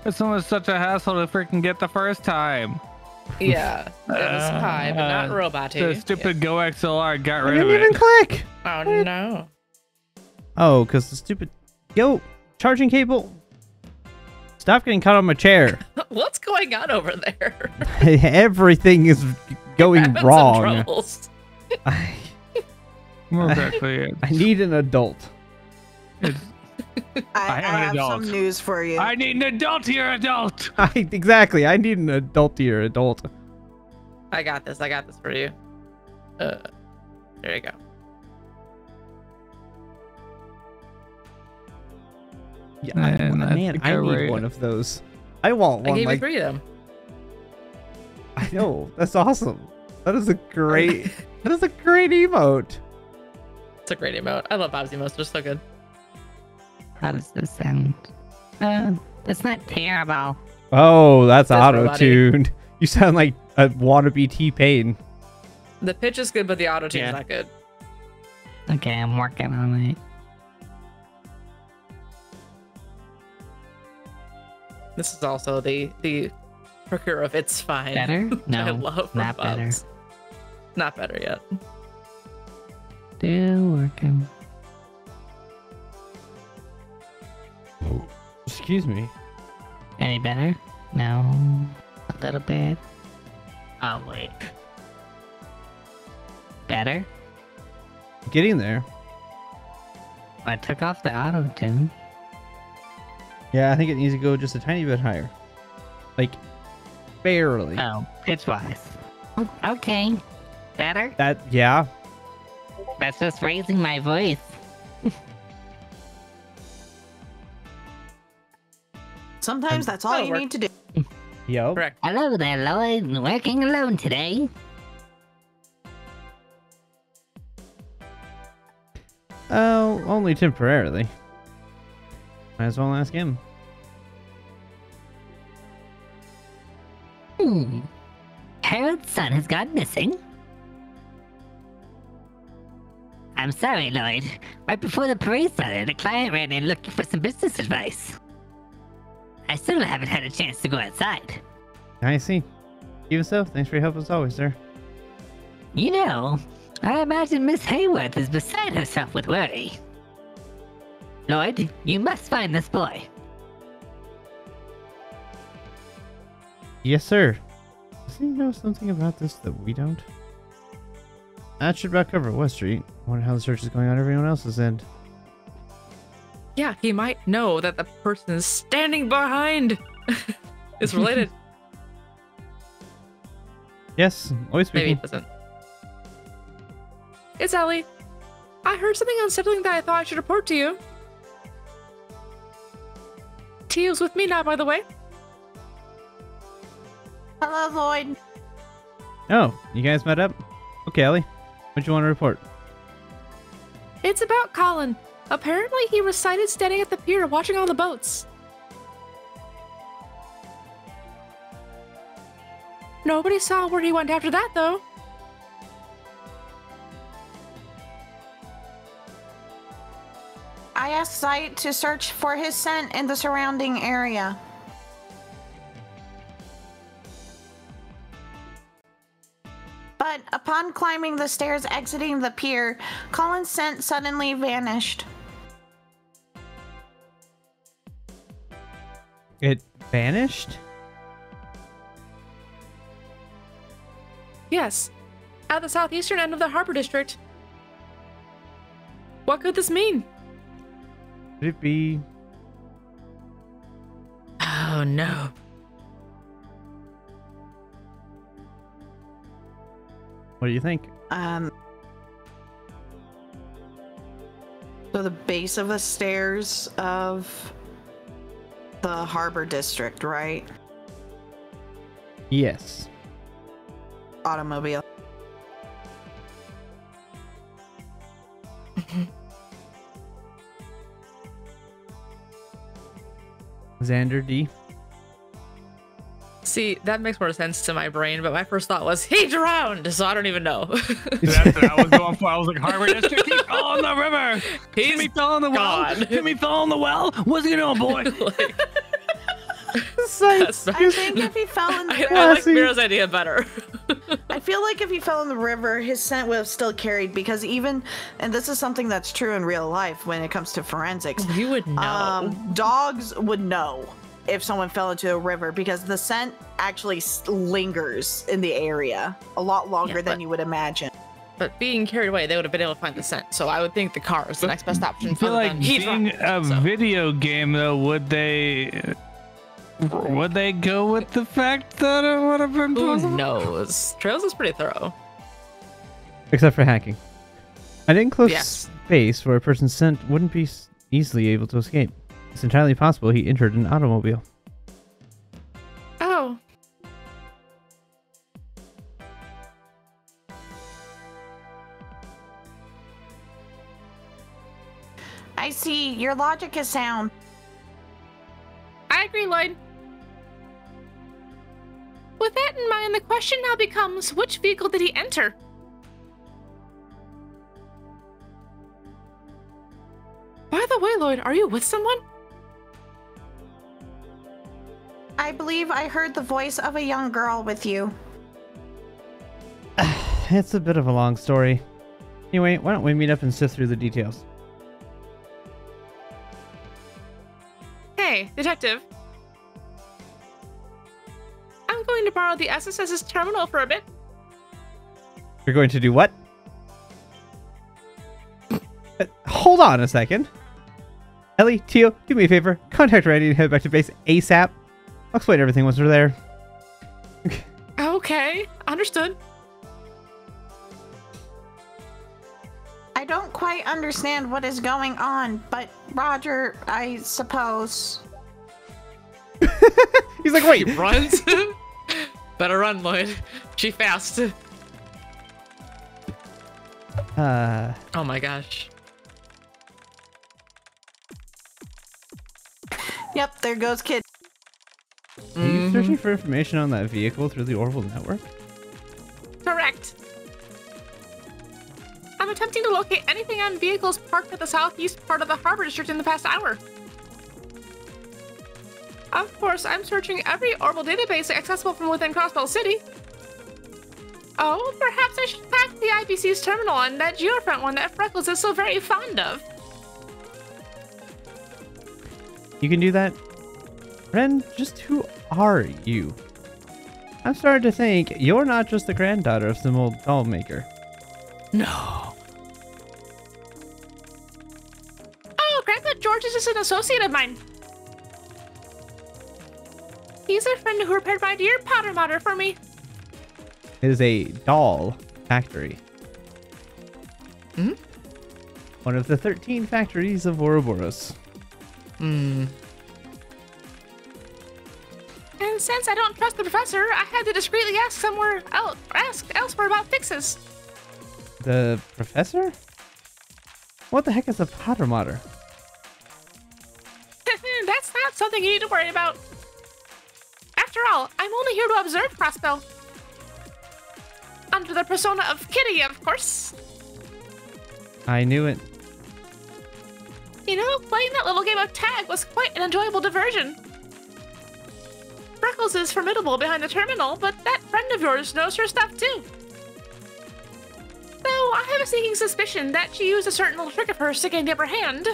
This one was such a hassle to freaking get the first time. Yeah. It was high, but not robot-y. The stupid Go XLR got I rid of didn't even it. click. Oh, no. Oh, because the stupid charging cable. Stop getting caught on my chair. What's going on over there? Everything is going Having some wrong. troubles. More correctly, I need an adult. I am an have adult. some news for you. I need an adultier adult. Exactly. I need an adultier adult. I got this. I got this for you. There you go. Yeah, Man, I man, think I I need read- one of those. I want I one gave like you 3 of them. I know. That's awesome. That is a great that is a great emote. It's a great emote. I love Bob's emotes. They're so good. How does this sound? That's not terrible. Oh, that's That's auto-tuned. You sound like a wannabe T-Pain. The pitch is good, but the auto-tune is not good. Okay, I'm working on it. This is also the trigger of "it's fine." Better? No, I love not better. Not better yet. Still working. Excuse me. Any better? No. A little bit. Oh, wait. Better? Getting there. I took off the auto tune. Yeah, I think it needs to go just a tiny bit higher. Like, barely. Oh, pitch-wise. Okay. Better? Yeah. That's just raising my voice. Sometimes that's all you need to do. Yo. Correct. Hello there, Lloyd. Working alone today. Oh, only temporarily. Might as well ask him. Harold's son has gone missing. I'm sorry, Lloyd. Right before the parade started, a client ran in looking for some business advice. I still haven't had a chance to go outside. I see. Even so, thanks for your help as always, sir. You know, I imagine Miss Hayworth is beside herself with worry. Lloyd, you must find this boy. Yes, sir. Does he know something about this that we don't? That should about cover West Street. I wonder how the search is going on everyone else's end. Yeah, he might know that the person standing behind is related. Yes, always Maybe speaking. it doesn't. It's Ellie. I heard something unsettling that I thought I should report to you. Teal's with me now, by the way. Hello, Lloyd. Oh, you guys met up? Okay, Ellie. What you want to report? It's about Colin. Apparently, he was sighted standing at the pier watching all the boats. Nobody saw where he went after that, though. I asked Sight to search for his scent in the surrounding area. But upon climbing the stairs exiting the pier, Colin's scent suddenly vanished. It vanished? Yes, at the southeastern end of the harbor district. What could this mean? Could it be... Oh no. What do you think? So the base of the stairs of the harbor district, right? Yes. Automobile. Xander D. See, that makes more sense to my brain, but my first thought was, he drowned, so I don't even know. That's what I was going for. I was like, Harbor District, he fell in the river. Timmy fell in the well. Timmy fell in the well. What's he doing, boy? I think if he fell in the river, I like Mira's idea better. I feel like if he fell in the river, his scent would have still carried, because even, and this is something that's true in real life when it comes to forensics, You would know. dogs would know if someone fell into a river, because the scent actually lingers in the area a lot longer than you would imagine. But being carried away, they would have been able to find the scent. So I would think the car is the next best option. I feel like being a video game, though, would they go with the fact that it would have been possible? Who knows? Trails is pretty thorough. Except for hacking. An enclosed space where a person's scent wouldn't be easily able to escape. It's entirely possible he entered an automobile. Oh. I see. Your logic is sound. I agree, Lloyd. With that in mind, the question now becomes, which vehicle did he enter? By the way, Lloyd, are you with someone? I believe I heard the voice of a young girl with you. It's a bit of a long story. Anyway, why don't we meet up and sift through the details? Hey, detective. I'm going to borrow the SSS's terminal for a bit. You're going to do what? Hold on a second. Ellie, Tio, do me a favor. Contact Randy and head back to base ASAP. I'll explain everything once we're there. Okay, understood. I don't quite understand what is going on, but Roger, I suppose. He's like, wait. She runs? Better run, Lloyd. She fast. Oh my gosh. Yep, there goes kid. Are you searching for information on that vehicle through the Orville network? Correct. I'm attempting to locate anything on vehicles parked at the southeast part of the harbor district in the past hour. Of course, I'm searching every Orville database accessible from within Crossbell City. Oh, perhaps I should hack the IBC's terminal on that geofront one that Freckles is so very fond of. You can do that? Ren, just who are you? I'm starting to think you're not just the granddaughter of some old doll maker. No. Oh, Grandpa George is just an associate of mine. He's a friend who repaired my dear powder motor for me. It is a doll factory. Hmm? One of the 13 factories of Ouroboros. Hmm. And since I don't trust the professor, I had to discreetly ask elsewhere about fixes. The professor? What the heck is a powder motor? That's not something you need to worry about. After all, I'm only here to observe Crossbell. Under the persona of Kitty, of course. I knew it. You know, playing that little game of tag was quite an enjoyable diversion. Freckles is formidable behind the terminal, but that friend of yours knows her stuff too. Though I have a sneaking suspicion that she used a certain little trick of hers to gain the upper hand.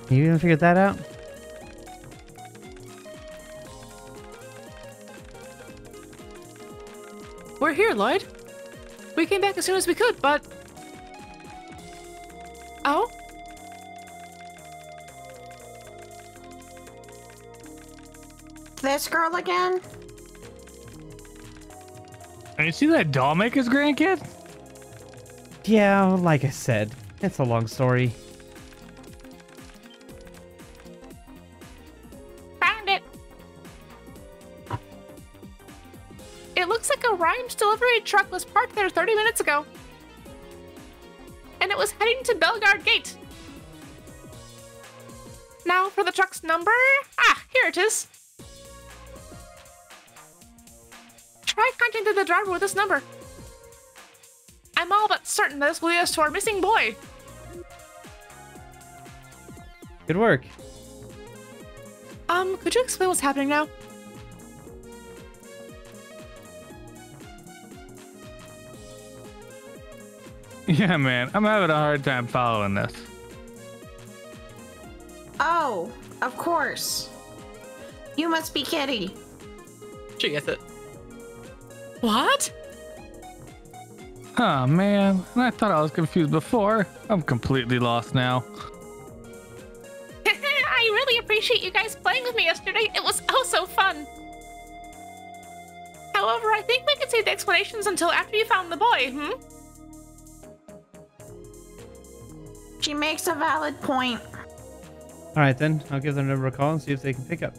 You even figured that out? We're here, Lloyd. We came back as soon as we could, but... Oh? This girl again? And you see that doll maker's grandkid? Yeah, like I said, it's a long story. Found it. It looks like a Rhymes delivery truck was parked there 30 minutes ago. And it was heading to Bellegarde Gate. Now for the truck's number. Ah, here it is. Try contacting the driver with this number. I'm all but certain that this will lead us to our missing boy. Good work. Could you explain what's happening now? Yeah, man, I'm having a hard time following this. Oh, of course. You must be Kitty. She gets it. What? Oh, man, I thought I was confused before. I'm completely lost now. I really appreciate you guys playing with me yesterday. It was oh so fun. However, I think we can save the explanations until after you found the boy, She makes a valid point. Alright then, I'll give their number a call and see if they can pick up.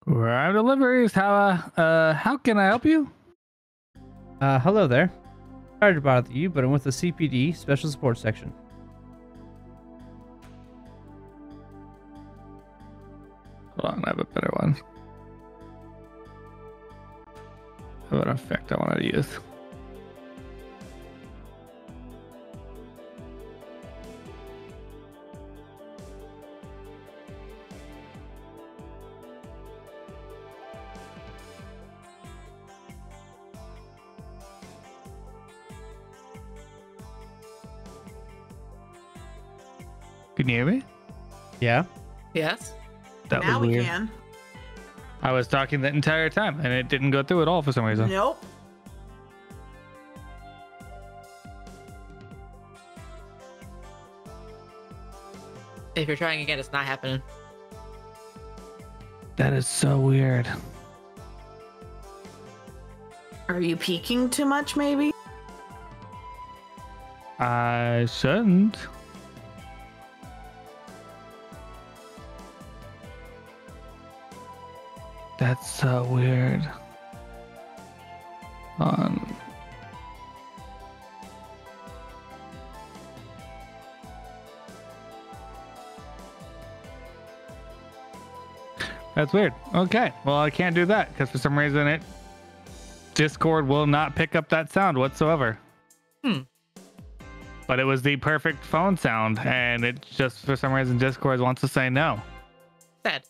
Arrive deliveries. How can I help you? Hello there. Sorry to bother you, but I'm with the CPD Special Support Section. on, I have a better one. I have an effect I wanted to use. Can you hear me? Yeah. Yes. That now was we weird. can. I was talking the entire time and it didn't go through at all for some reason. Nope. If you're trying again, it's not happening. That is so weird. Are you peeking too much, maybe? I shouldn't. That's so weird. That's weird. Okay, well I can't do that because for some reason Discord will not pick up that sound whatsoever. But it was the perfect phone sound, and it just for some reason Discord wants to say no. Sad.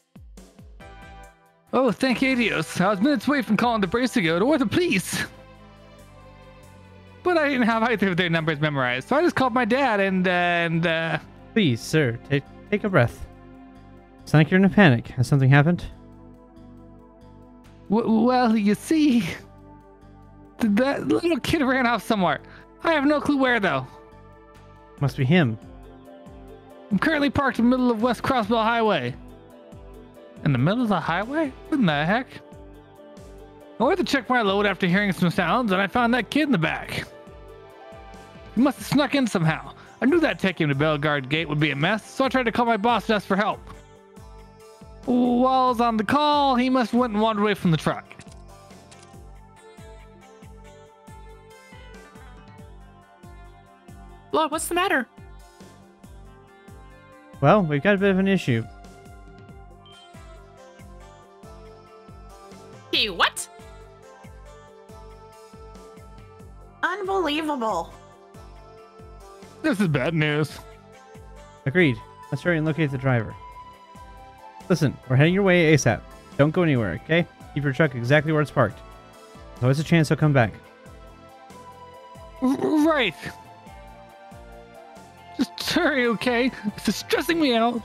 Oh, thank you, Dios. I was minutes away from calling the Bracigo to order the police. But I didn't have either of their numbers memorized, so I just called my dad and Please, sir, take a breath. It's like you're in a panic. Has something happened? Well, you see, that little kid ran off somewhere. I have no clue where, though. Must be him. I'm currently parked in the middle of West Crossville Highway. In the middle of the highway? What in the heck? I went to check my load after hearing some sounds, and I found that kid in the back. He must have snuck in somehow. I knew that taking him to Bellegarde Gate would be a mess, so I tried to call my boss and ask for help. While I was on the call, he must have went and wandered away from the truck. Lord, what's the matter? Well, we've got a bit of an issue. You what? Unbelievable. This is bad news. Agreed. Let's hurry and locate the driver. Listen, we're heading your way ASAP. Don't go anywhere, okay? Keep your truck exactly where it's parked. There's always a chance he'll come back. Right. Just hurry, okay? This is stressing me out.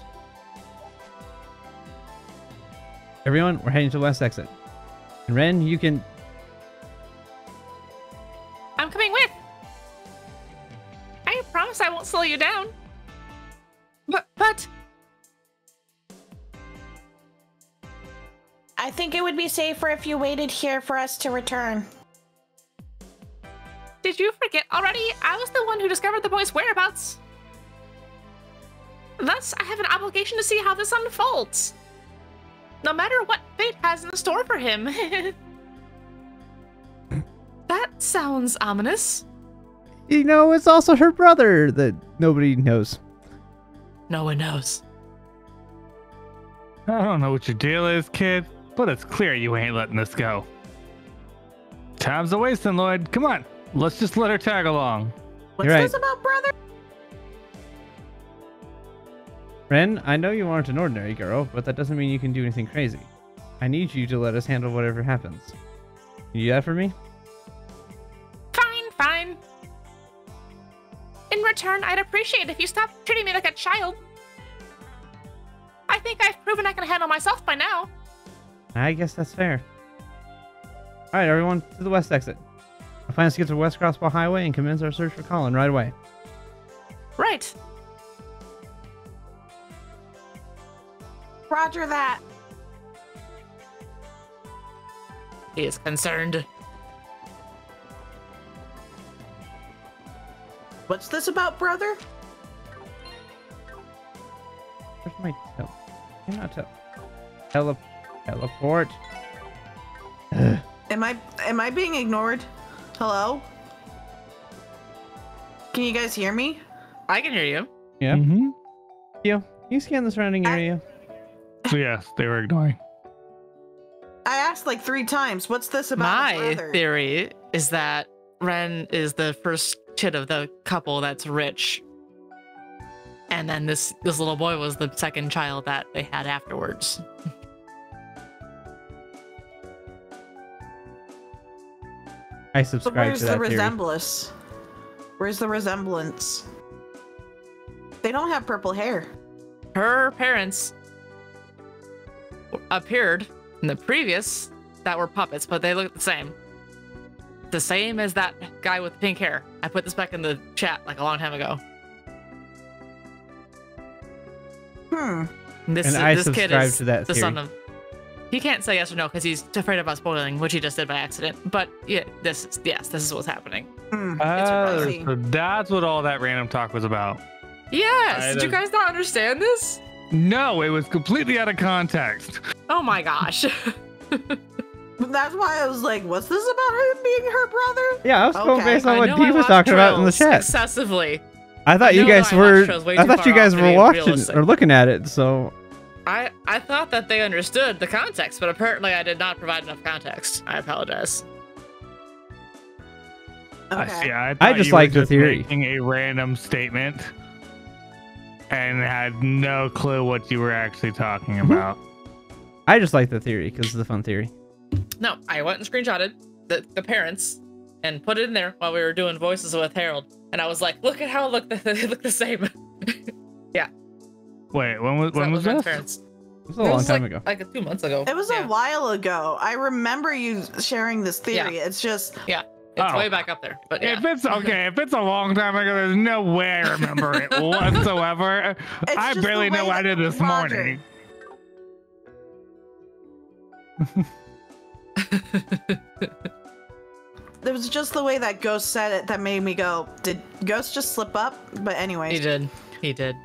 Everyone, we're heading to the west exit. And Ren, you can... I'm coming with. I promise I won't slow you down. But... I think it would be safer if you waited here for us to return. Did you forget already? I was the one who discovered the boy's whereabouts. Thus, I have an obligation to see how this unfolds. No matter what fate has in store for him. That sounds ominous. You know, it's also her brother that nobody knows. No one knows. I don't know what your deal is, kid, but it's clear you ain't letting this go. Time's a wasting, Lloyd. Come on, let's just let her tag along. What's You're right. this about, brother? Ren, I know you aren't an ordinary girl, but that doesn't mean you can do anything crazy. I need you to let us handle whatever happens. Can you do that for me? Fine. In return, I'd appreciate if you stopped treating me like a child. I think I've proven I can handle myself by now. I guess that's fair. Alright, everyone, to the west exit. Our plan is to get to West Crossville Highway and commence our search for Colin right away. Right. Roger that. He is concerned. What's this about, brother? Where's my toe? I'm not teleport. Ugh. Am I being ignored? Hello? Can you guys hear me? I can hear you. Yeah. Mm-hmm. You scan the surrounding area. So yes, they were ignoring. I asked like 3 times, what's this about? My theory is that Ren is the first kid of the couple that's rich. And then this little boy was the second child that they had afterwards. I subscribe to that theory. Where's the resemblance? They don't have purple hair. Her parents appeared in the previous that were puppets, but they look the same. The same as that guy with pink hair. I put this back in the chat like a long time ago. This kid is to that the theory. son of. He can't say yes or no because he's afraid about spoiling, which he just did by accident. But yeah, this is what's happening. So that's what all that random talk was about. Yes. Did you guys not understand this? No, it was completely out of context. Oh my gosh. That's why I was like, what's this about him being her brother? Yeah, I was going based on what Dee was talking about in the chat. Excessively. I thought you guys were. I thought you guys were watching or looking at it. So. I thought that they understood the context, but apparently I did not provide enough context. I apologize. Okay. I just like the theory. Making a random statement and had no clue what you were actually talking about. I just like the theory because it's a fun theory. No, I went and screenshotted the parents and put it in there while we were doing voices with Harold, and I was like, "Look at how they look the same." Yeah. Wait, when was this? Parents. It was a long time ago. Like 2 months ago. It was a while ago. I remember you sharing this theory. Yeah. It's just it's way back up there. But yeah. If it's a long time ago, there's no way I remember it whatsoever. I barely know what I did this morning. It was just the way that Ghost said it that made me go, did Ghost just slip up? But anyways. He did.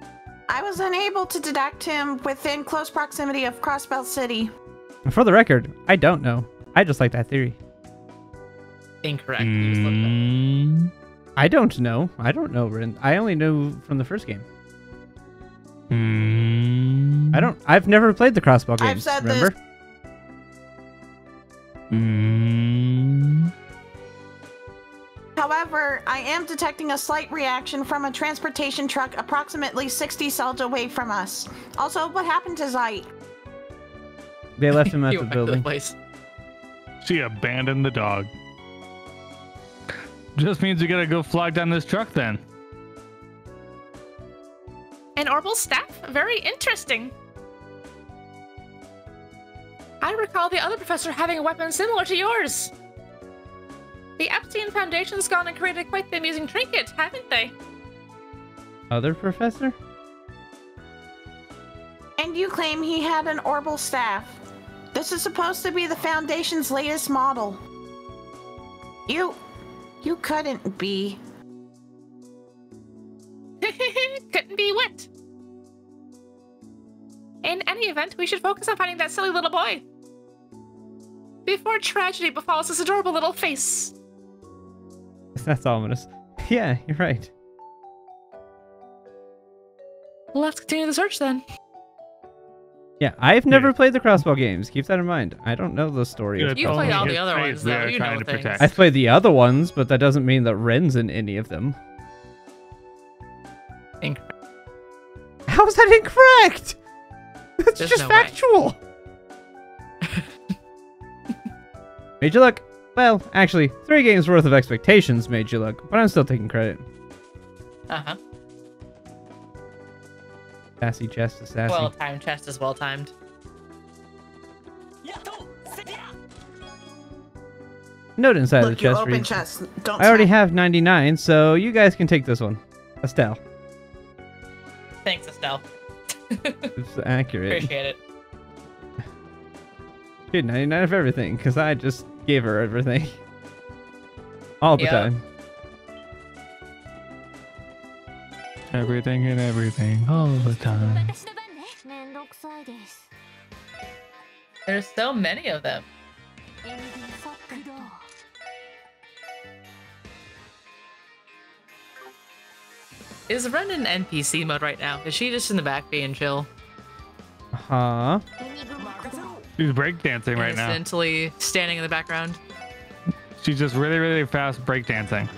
I was unable to detect him within close proximity of Crossbell City. For the record, I don't know. I just like that theory. Incorrect. You slipped up. I don't know. I don't know, Ren. I only know from the first game. I've never played the Crossbell games. I've said remember? However, I am detecting a slight reaction from a transportation truck approximately 60 cells away from us. Also, what happened to Zeit? They left him at the building. She abandoned the dog. Just means we gotta go flag down this truck then. An orbital staff? Very interesting. I recall the other professor having a weapon similar to yours. The Epstein Foundation's gone and created quite the amusing trinket, haven't they? Other professor? And you claim he had an orbital staff. This is supposed to be the Foundation's latest model. You couldn't be. Couldn't be what? In any event, we should focus on finding that silly little boy before tragedy befalls his adorable little face. That's ominous. Yeah, you're right. Let's continue the search then. Yeah, I've never played the Crossbell games. Keep that in mind. I don't know the story. You played all the other ones, though. You know things. I've played the other ones, but that doesn't mean that Ren's in any of them. Incorrect. How is that incorrect? That's There's just no factual. Made you look. Well, actually, 3 games worth of expectations made you look, but I'm still taking credit. Uh-huh. Sassy chest is sassy. Well-timed chest is well-timed. Note inside Look, the chest open reads, chest. Don't I already smack. have 99, so you guys can take this one. Estelle. Thanks, Estelle. It's accurate. Appreciate it. Dude, 99 of everything, because I just gave her everything. All the time. Everything and everything, all the time. There's so many of them. Is Ren in NPC mode right now? Is she just in the back being chill? Uh-huh. She's breakdancing right now. Innocently standing in the background. She's just really, really fast breakdancing.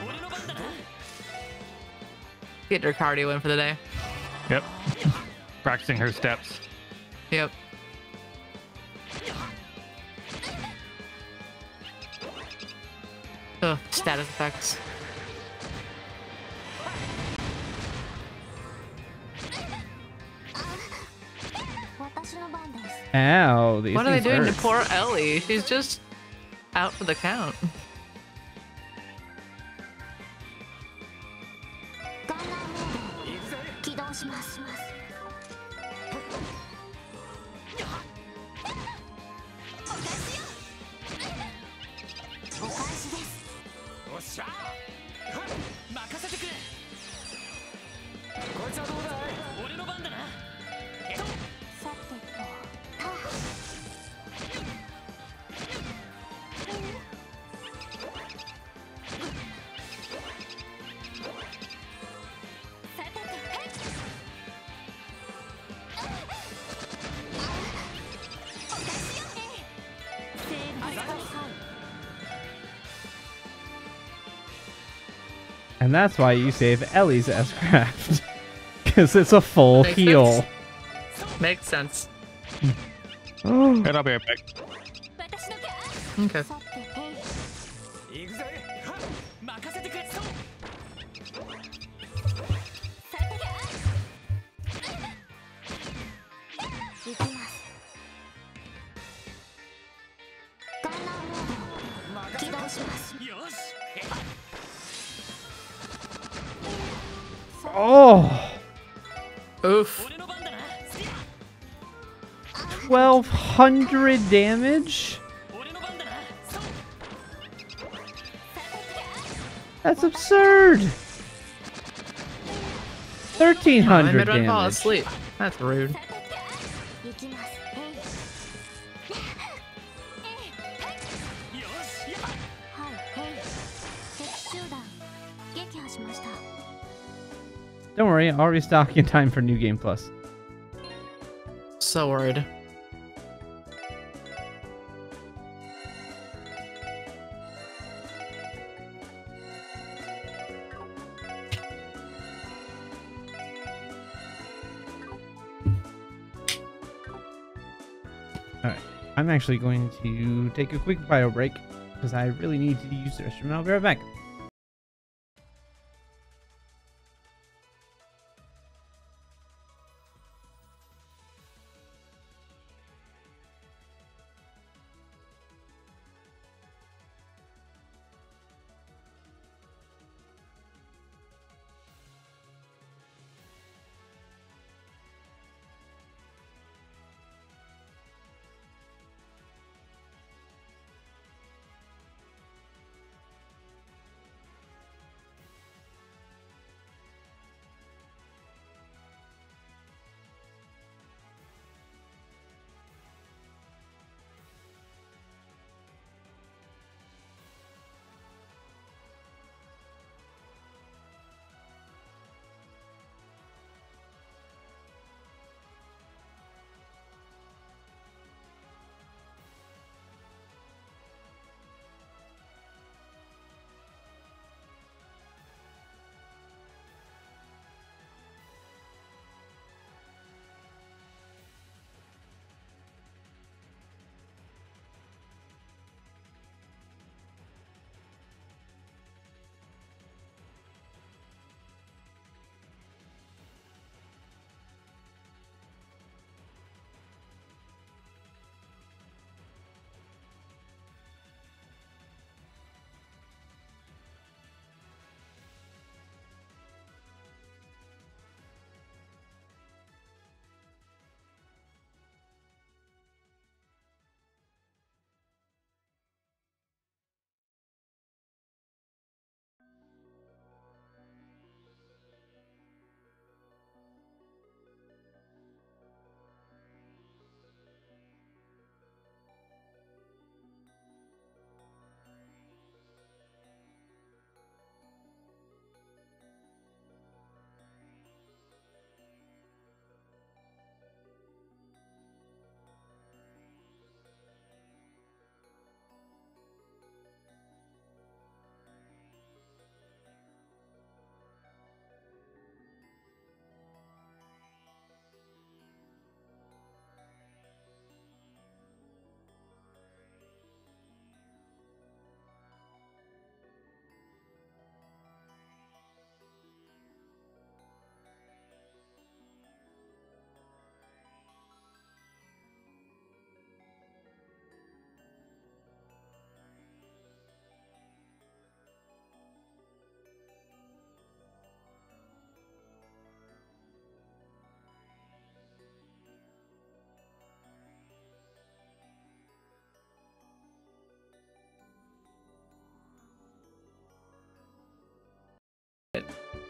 Get her cardio in for the day. Yep. Practicing her steps. Yep. Oh, status effects. Ow. What are they doing to poor Ellie? She's just out for the count. And that's why you save Ellie's S-Craft. Because it's a full heal. Makes sense. Oh. It'll be a pick. Okay. Oh. Oof. 1,200 damage? That's absurd. 1,300 damage. Fall asleep. That's rude. Don't worry, I'll restock in time for New Game Plus. So worried. Alright, I'm actually going to take a quick bio break because I really need to use the restroom. I'll be right back.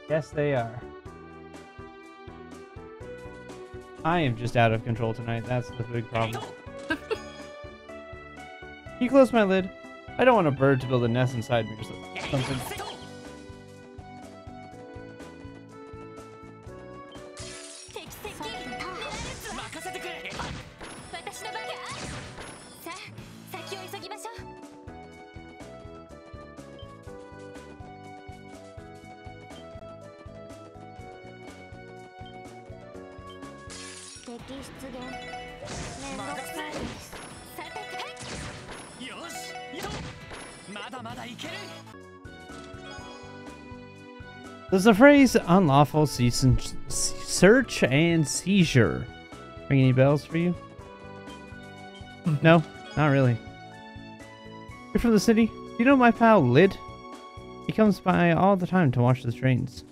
Yes, they are. I am just out of control tonight. That's the big problem. You close my lid. I don't want a bird to build a nest inside me or something. Does the phrase unlawful search and seizure ring any bells for you? No, not really. You're from the city? Do you know my pal Lid? He comes by all the time to watch the trains.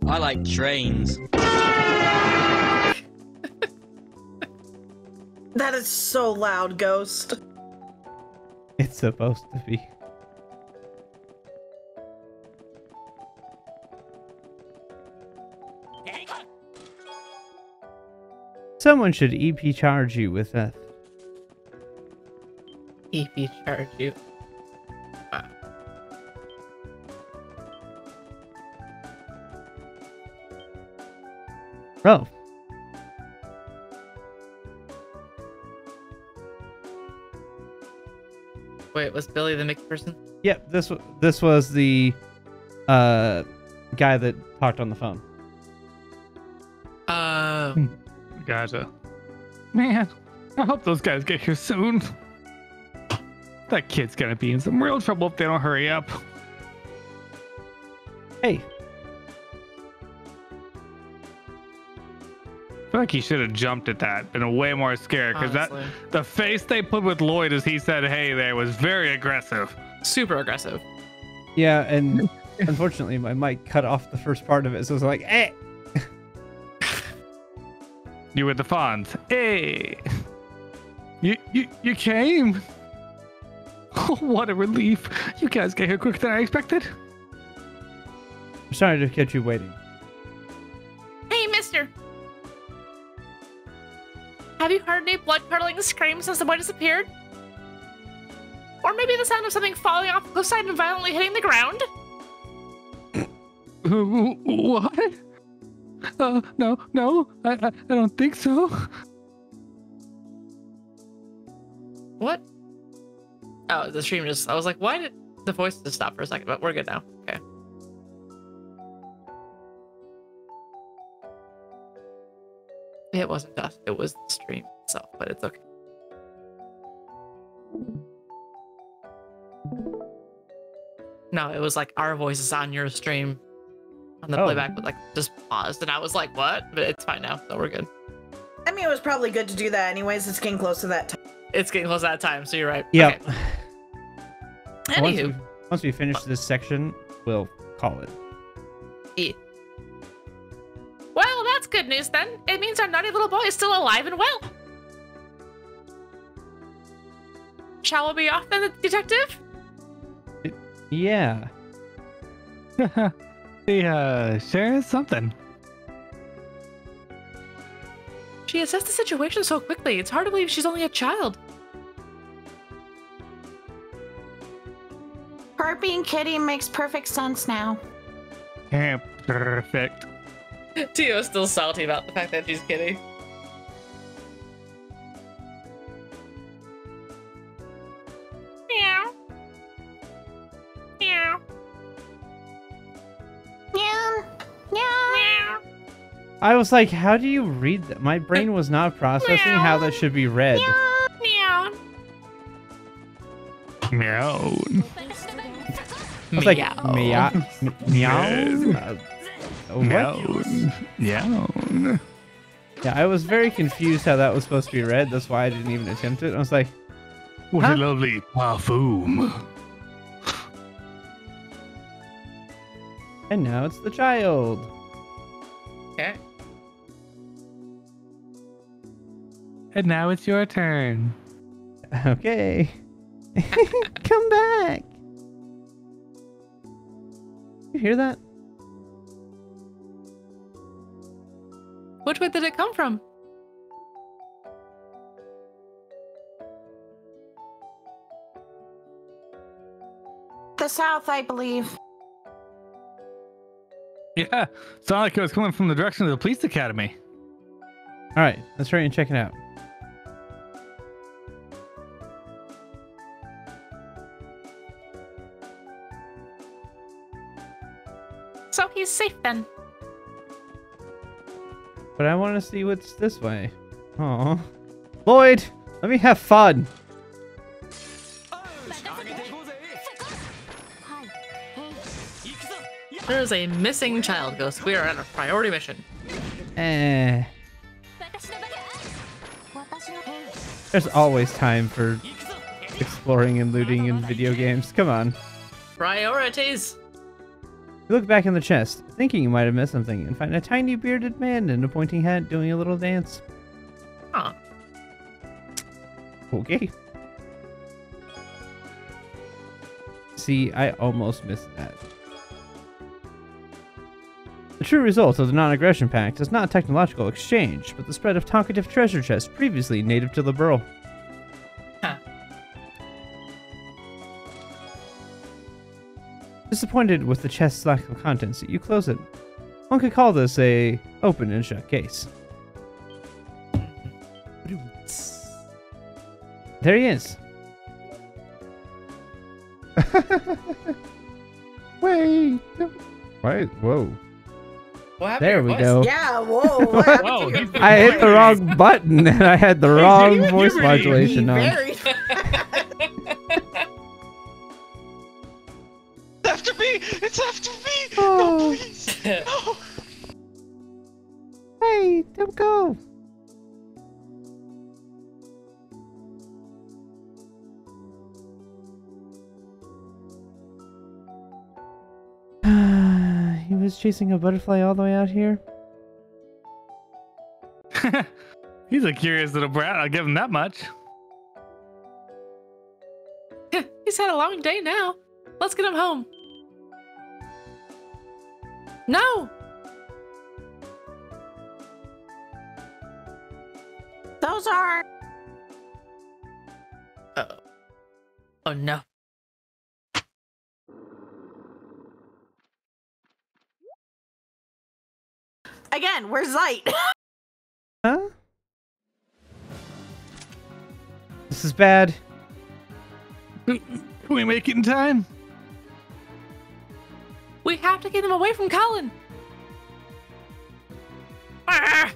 I like trains. That is so loud, Ghost. It's supposed to be. Someone should EP charge you with that. EP charge you. Bro. Wait, was Billy the mixed person? Yep, this was the guy that talked on the phone. Gotcha. Man, I hope those guys get here soon. That kid's gonna be in some real trouble if they don't hurry up. Hey. I feel like he should have jumped at that, been way more scared, because the face they put with Lloyd as he said hey there was very aggressive. Super aggressive. Yeah, and unfortunately my mic cut off the first part of it, so it was like, eh. You with the Fonz. Hey. You came. Oh, what a relief. You guys get here quicker than I expected. I'm sorry to catch you waiting. Hey, mister. Have you heard any blood-curdling screams since the boy disappeared? Or maybe the sound of something falling off the cliffside and violently hitting the ground? What? No, I don't think so. What? Oh, the stream just, I was like, why did the voice just stop for a second? But we're good now. Okay. It wasn't us, it was the stream itself, but it's okay. No, it was like our voices on your stream. On the playback, but like just paused, and I was like, "What?" But it's fine now, so we're good. I mean, it was probably good to do that anyways. It's getting close to that time. It's getting close to that time, so you're right. Yep. Okay. Anywho, once we finish this section, we'll call it. Yeah. Well, that's good news then. It means our naughty little boy is still alive and well. Shall we be off then, detective? Yeah. Share something. She assessed the situation so quickly. It's hard to believe she's only a child. Her being Kitty makes perfect sense now. Yeah, perfect. Tio's still salty about the fact that she's Kitty. Meow. Meow. Meow. Meow. I was like, how do you read that? My brain was not processing how that should be read. Meow. Meow. I was like, meow. Meow. Meow. Meow. Yeah, I was very confused how that was supposed to be read. That's why I didn't even attempt it. I was like, what a lovely parfum. And now it's the child. Okay. And now it's your turn. Okay. Come back. You hear that? Which way did it come from? The south, I believe. Yeah, sounded like it was coming from the direction of the police academy. All right, let's try and check it out. So he's safe then. But I want to see what's this way. Oh, Lloyd, let me have fun. There's a missing child ghost. We are on a priority mission. There's always time for exploring and looting in video games. Come on. Priorities. You look back in the chest, thinking you might have missed something, and find a tiny bearded man in a pointy hat doing a little dance. Huh. Okay. See, I almost missed that. The true result of the non-aggression pact is not technological exchange, but the spread of talkative treasure chests previously native to the borough. Huh. Disappointed with the chest's lack of contents, you close it. One could call this a open and shut case. There he is. Wait. Wait. Whoa. What happened There to we your go. voice? Yeah, whoa. What happened Whoa, to your I hit the wrong button and I had the wrong voice modulation on. Very- It's after me! It's after me! Oh. No, please! No! Hey, don't go. He was chasing a butterfly all the way out here. He's a curious little brat, I'll give him that much. He's had a long day now. Let's get him home. No! Those are... Uh-oh. Oh no. Again, where's Light? Huh? This is bad. Can we make it in time? We have to get him away from Colin. Ah!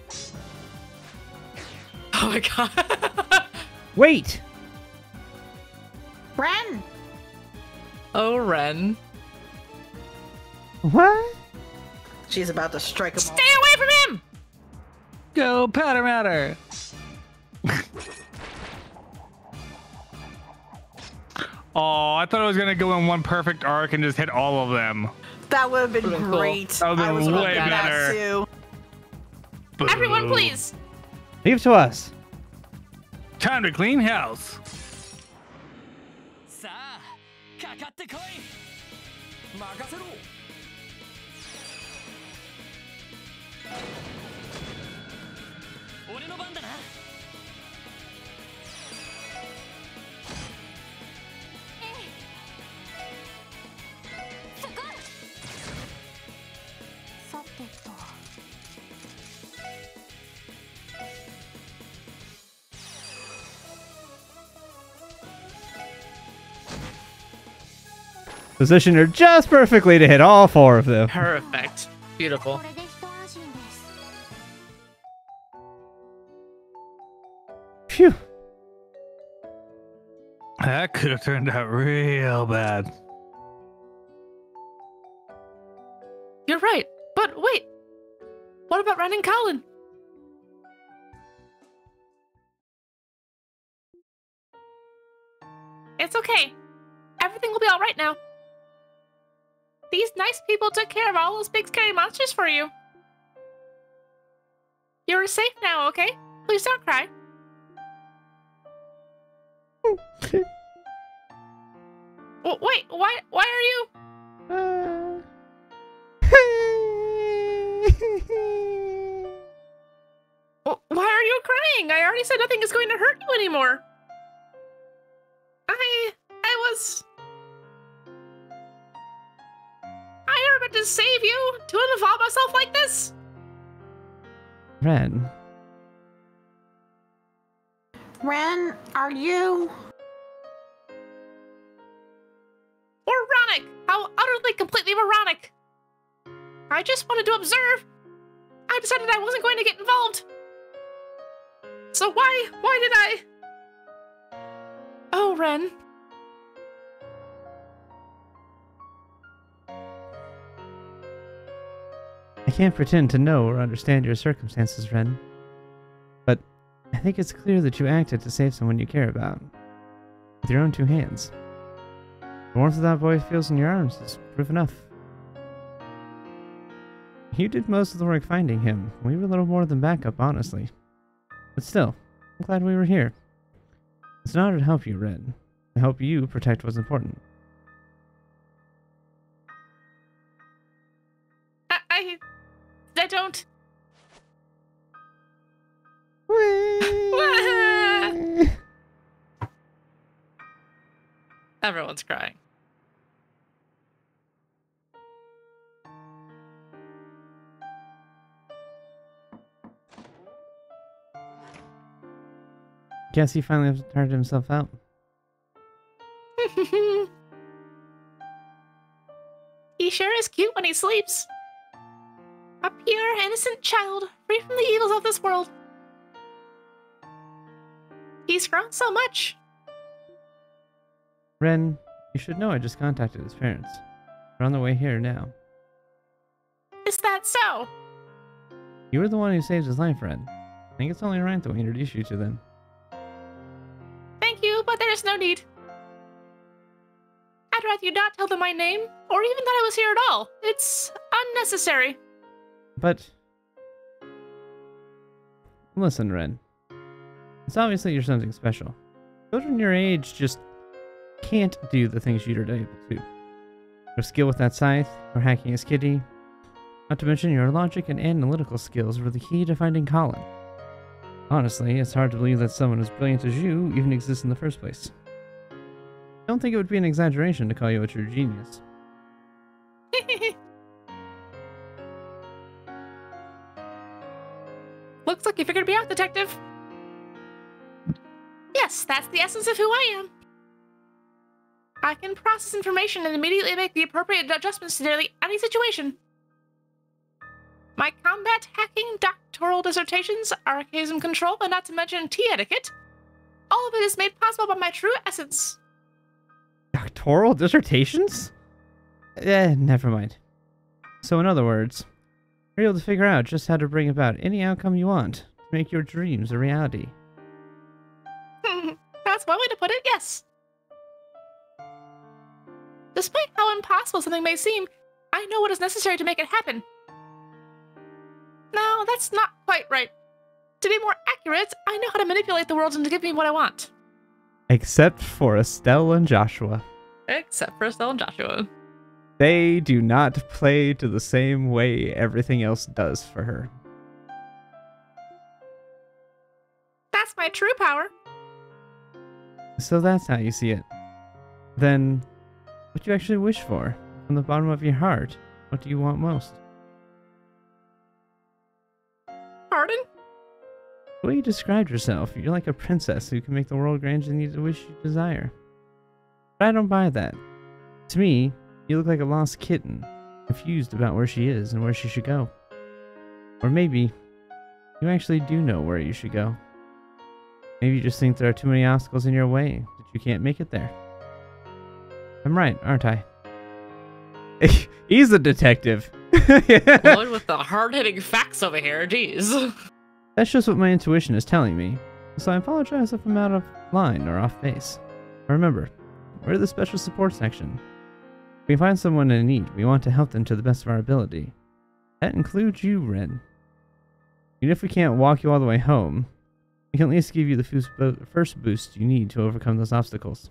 Oh my god. Wait! Ren! Oh, Ren. What? She's about to strike him. Stay away from him! Go patter matter! Oh, I thought I was gonna go in one perfect arc and just hit all of them. That would have been Would've been cool. great. That would've I was been hoping way that better. too. Everyone, Boo. please. Leave it to us. Time to clean house. Position her just perfectly to hit all four of them. Perfect. Beautiful. Phew. That could have turned out real bad. You're right. But wait. What about Ren and Colin? It's okay. Everything will be all right now. These nice people took care of all those big scary monsters for you. You're safe now, okay? Please don't cry. Wait, why are you? Why are you crying? I already said nothing is going to hurt you anymore. I never meant to save you, to involve myself like this. Ren. Ren, are you? Moronic! How utterly, completely moronic! I just wanted to observe. I decided I wasn't going to get involved. So why did I? Oh, Ren. I can't pretend to know or understand your circumstances, Ren. But I think it's clear that you acted to save someone you care about. With your own two hands. The warmth that boy feels in your arms is proof enough. You did most of the work finding him. We were little more than backup, honestly. But still, I'm glad we were here. It's an honor to help you, Ren. To help you protect what's important. I don't... Everyone's crying. Guess he finally tired himself out. He sure is cute when he sleeps. A pure, innocent child, free from the evils of this world. He's grown so much. Ren, you should know I just contacted his parents. They're on the way here now. Is that so? You were the one who saved his life, Ren. I think it's only right that we introduce you to them. Thank you, but there's no need. I'd rather you not tell them my name, or even that I was here at all. It's unnecessary. But... listen, Ren. It's obvious that you're something special. Children your age just can't do the things you're able to. Your skill with that scythe, or hacking his kitty, not to mention your logic and analytical skills were the key to finding Colin. Honestly, it's hard to believe that someone as brilliant as you even exists in the first place. I don't think it would be an exaggeration to call you a true genius. Looks like you figured me out, Detective. Yes, that's the essence of who I am. I can process information and immediately make the appropriate adjustments to nearly any situation. My combat, hacking, doctoral dissertations, archaism control, and not to mention tea etiquette. All of it is made possible by my true essence. Doctoral dissertations? Never mind. So in other words, you're able to figure out just how to bring about any outcome you want to make your dreams a reality. That's one way to put it, yes. Despite how impossible something may seem, I know what is necessary to make it happen. No, that's not quite right. To be more accurate, I know how to manipulate the world and to give me what I want. Except for Estelle and Joshua. Except for Estelle and Joshua. They do not play to the same way everything else does for her. That's my true power. So that's how you see it. Then, what do you actually wish for? From the bottom of your heart, what do you want most? Pardon? The way you described yourself, you're like a princess who can make the world grant you the wish you desire. But I don't buy that. To me, you look like a lost kitten, confused about where she is and where she should go. Or maybe, you actually do know where you should go. Maybe you just think there are too many obstacles in your way, that you can't make it there. I'm right, aren't I? He's a detective. One with the hard-hitting facts over here, jeez. That's just what my intuition is telling me, so I apologize if I'm out of line or off base. Remember, we're the special support section. If we find someone in need, we want to help them to the best of our ability. That includes you, Ren. Even if we can't walk you all the way home, we can at least give you the first boost you need to overcome those obstacles.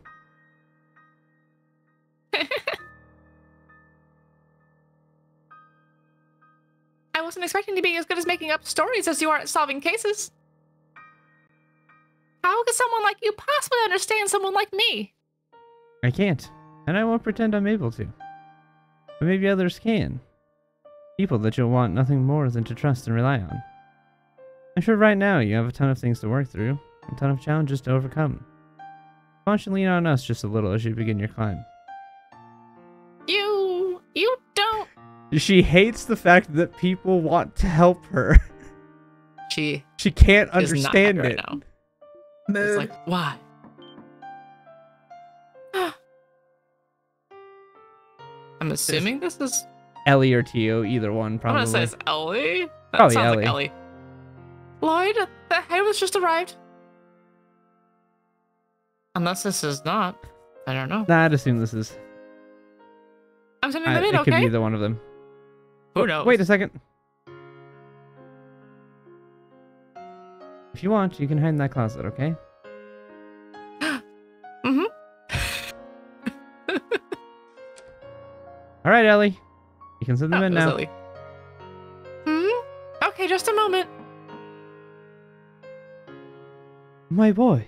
wasn't expecting to be as good as making up stories as you are at solving cases. How could someone like you possibly understand someone like me? I can't, and I won't pretend I'm able to. But maybe others can. People that you'll want nothing more than to trust and rely on. I'm sure right now you have a ton of things to work through, a ton of challenges to overcome. Why don't you lean on us just a little as you begin your climb? You don't. She hates the fact that people want to help her. She can't is understand not happy it. right now. It's like, why? I'm assuming this is Ellie or Tio, either one, probably. I'm gonna say it's Ellie. That Probably sounds Ellie. like Ellie. Lloyd, the Hayworths just arrived. Unless this is not. I don't know. Nah, I'd assume this is. I'm sending them in, It okay? could be either one of them. Who knows? Wait a second. If you want, you can hide in that closet, okay? Mm-hmm. All right, Ellie. You can send them in it was now. Ellie. Okay, just a moment. My boy.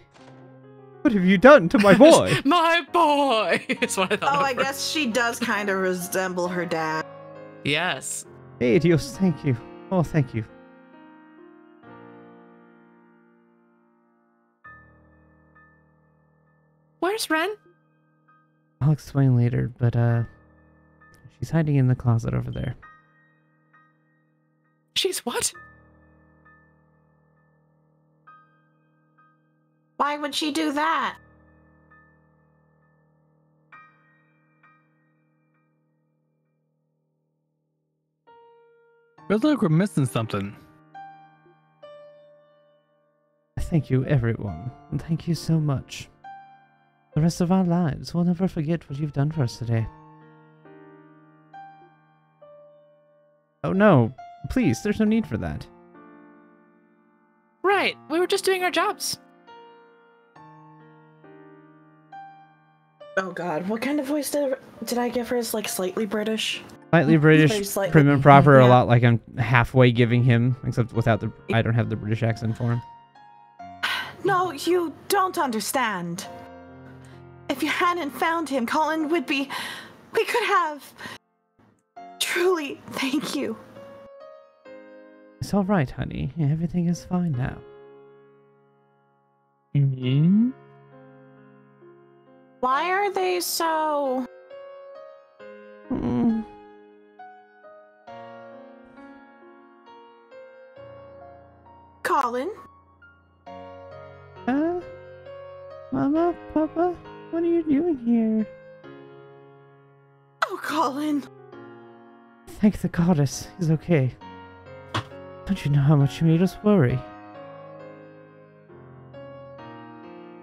What have you done to my boy? My boy! That's what I thought. Oh, at I first. guess she does kind of resemble her dad. Yes. Hey, Dios, thank you. Oh, thank you. Where's Ren? I'll explain later, but, she's hiding in the closet over there. She's what? Why would she do that? Feels like we're missing something. Thank you, everyone. And thank you so much. The rest of our lives, we'll never forget what you've done for us today. Oh no, please, there's no need for that. Right, we were just doing our jobs. Oh god, what kind of voice did I give her? Is like slightly British? Slightly British, slightly- prim and proper, a yeah. lot like I'm halfway giving him, except without the, I don't have the British accent for him. No, you don't understand. If you hadn't found him, Colin would be... We could have... Truly, thank you. It's alright, honey. Everything is fine now. Mm-hmm. Why are they so... Mm. Colin? Mama? Papa? What are you doing here? Oh, Colin. Thank the goddess. He's okay. Don't you know how much you made us worry?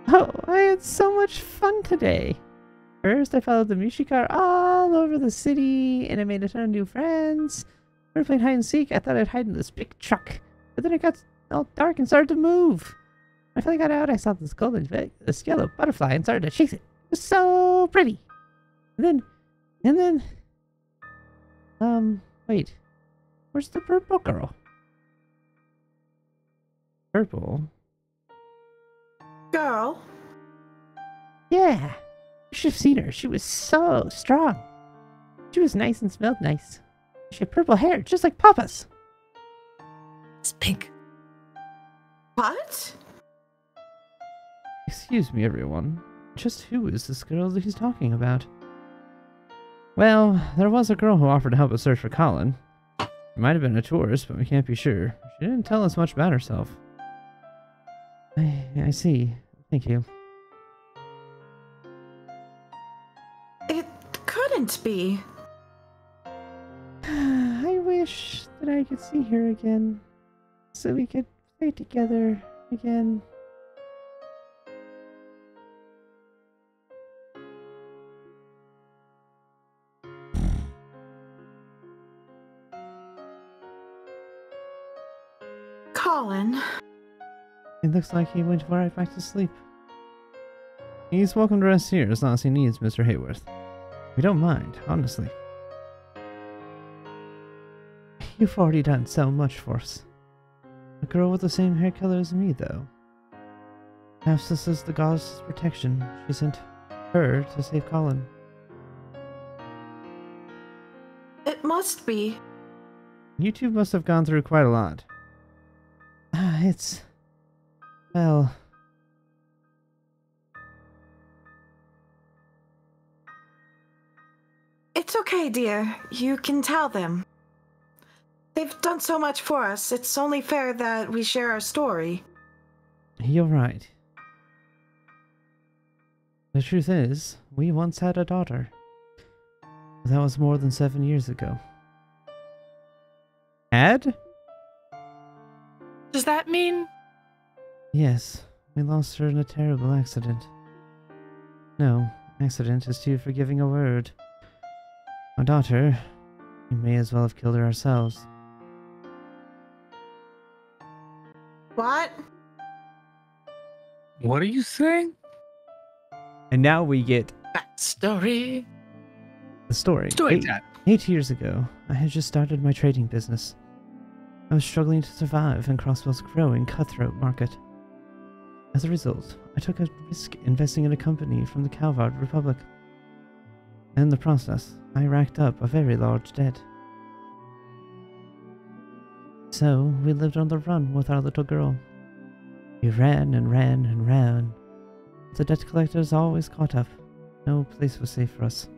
Oh, I had so much fun today. First, I followed the Mishi car all over the city, and I made a ton of new friends. We were playing hide and seek. I thought I'd hide in this big truck, but then it got all dark and started to move. When I finally got out, I saw this yellow butterfly and started to chase it. It was so pretty. And then, wait, where's the purple girl? Purple? Girl? Yeah, you should have seen her. She was so strong. She was nice and smelled nice. She had purple hair, just like Papa's. It's pink. What? Excuse me, everyone. Just who is this girl that he's talking about? Well, there was a girl who offered to help us search for Colin. She might have been a tourist, but we can't be sure. She didn't tell us much about herself. I see. Thank you. It couldn't be. I wish that I could see her again, so we could play together again. Colin. It looks like he went right back to sleep. He's welcome to rest here as long as he needs, Mr. Hayworth. We don't mind, honestly. You've already done so much for us. A girl with the same hair color as me, though. Perhaps this is the goddess' protection. She sent her to save Colin. It must be. You two must have gone through quite a lot. Well... It's okay, dear. You can tell them. They've done so much for us. It's only fair that we share our story. You're right. The truth is, we once had a daughter. That was more than 7 years ago. Had? Does that mean? Yes, we lost her in a terrible accident. No, accident is too forgiving a word. Our daughter, we may as well have killed her ourselves. What? What are you saying? And now we get Backstory. the story. Story time. 8 years ago, I had just started my trading business. I was struggling to survive in Crosswell's growing cutthroat market. As a result, I took a risk investing in a company from the Calvard Republic. In the process, I racked up a very large debt. So, we lived on the run with our little girl. We ran and ran and ran. The debt collectors always caught up. No place was safe for us.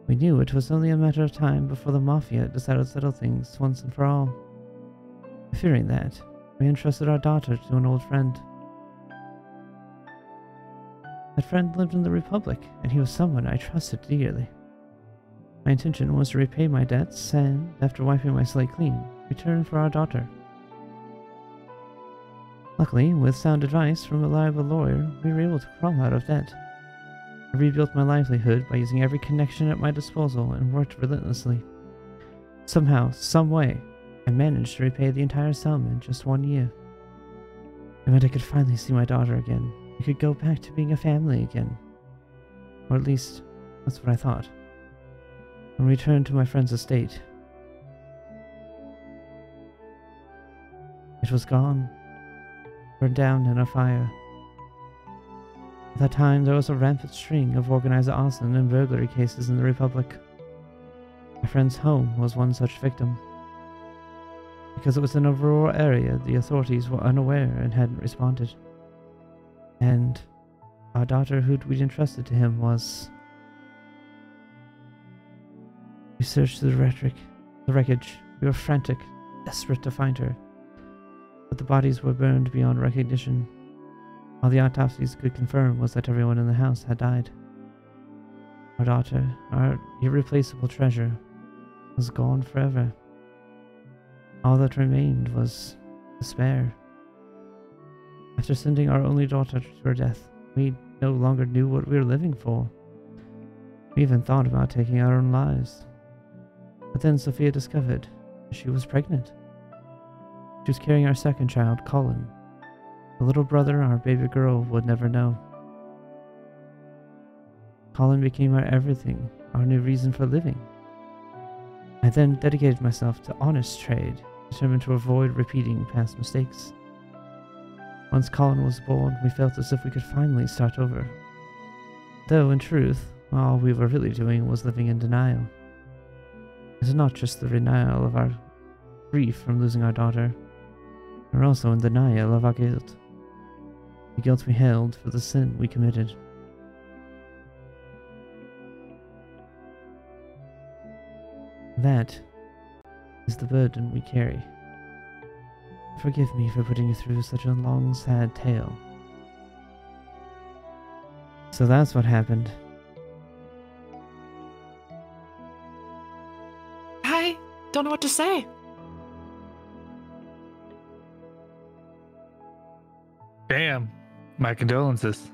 We knew it was only a matter of time before the Mafia decided to settle things once and for all. Fearing that, we entrusted our daughter to an old friend. That friend lived in the Republic, and he was someone I trusted dearly. My intention was to repay my debts and, after wiping my slate clean, return for our daughter. Luckily, with sound advice from a reliable lawyer, we were able to crawl out of debt. I rebuilt my livelihood by using every connection at my disposal and worked relentlessly. Somehow, some way, I managed to repay the entire sum in just 1 year. It meant I could finally see my daughter again. We could go back to being a family again. Or at least, that's what I thought. I returned to my friend's estate. It was gone. Burned down in a fire. At that time, there was a rampant string of organized arson and burglary cases in the Republic. My friend's home was one such victim. Because it was in a rural area, the authorities were unaware and hadn't responded. And our daughter, who we'd entrusted to him, was... We searched through the wreckage. We were frantic, desperate to find her. But the bodies were burned beyond recognition. All the autopsies could confirm was that everyone in the house had died. Our daughter, our irreplaceable treasure, was gone forever. All that remained was despair. After sending our only daughter to her death, we no longer knew what we were living for. We even thought about taking our own lives. But then Sophia discovered she was pregnant. She was carrying our second child, Colin. The little brother our baby girl would never know. Colin became our everything, our new reason for living. I then dedicated myself to honest trade, determined to avoid repeating past mistakes. Once Colin was born, we felt as if we could finally start over. Though, in truth, all we were really doing was living in denial. It's not just the denial of our grief from losing our daughter. We're also in denial of our guilt. The guilt we held for the sin we committed. That is the burden we carry. Forgive me for putting you through such a long, sad tale. So that's what happened. I don't know what to say. Damn. My condolences.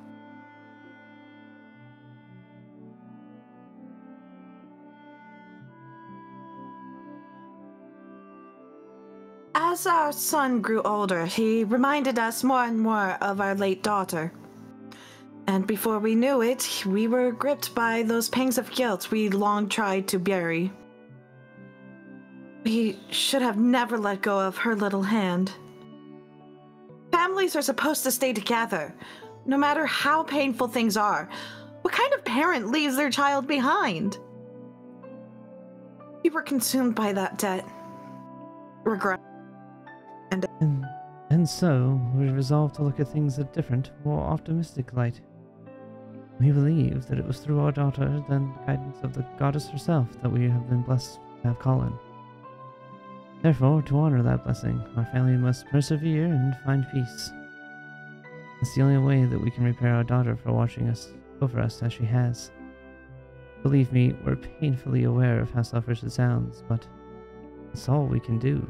As our son grew older, he reminded us more and more of our late daughter. And before we knew it, we were gripped by those pangs of guilt we long tried to bury. We should have never let go of her little hand. Families are supposed to stay together, no matter how painful things are. What kind of parent leaves their child behind? We were consumed by that debt. Regret. And so, we resolved to look at things in a different, more optimistic light. We believe that it was through our daughter and the guidance of the goddess herself that we have been blessed to have Colin. Therefore, to honor that blessing, our family must persevere and find peace. It's the only way that we can repay our daughter for watching over us as she has. Believe me, we're painfully aware of how selfish it sounds, but it's all we can do.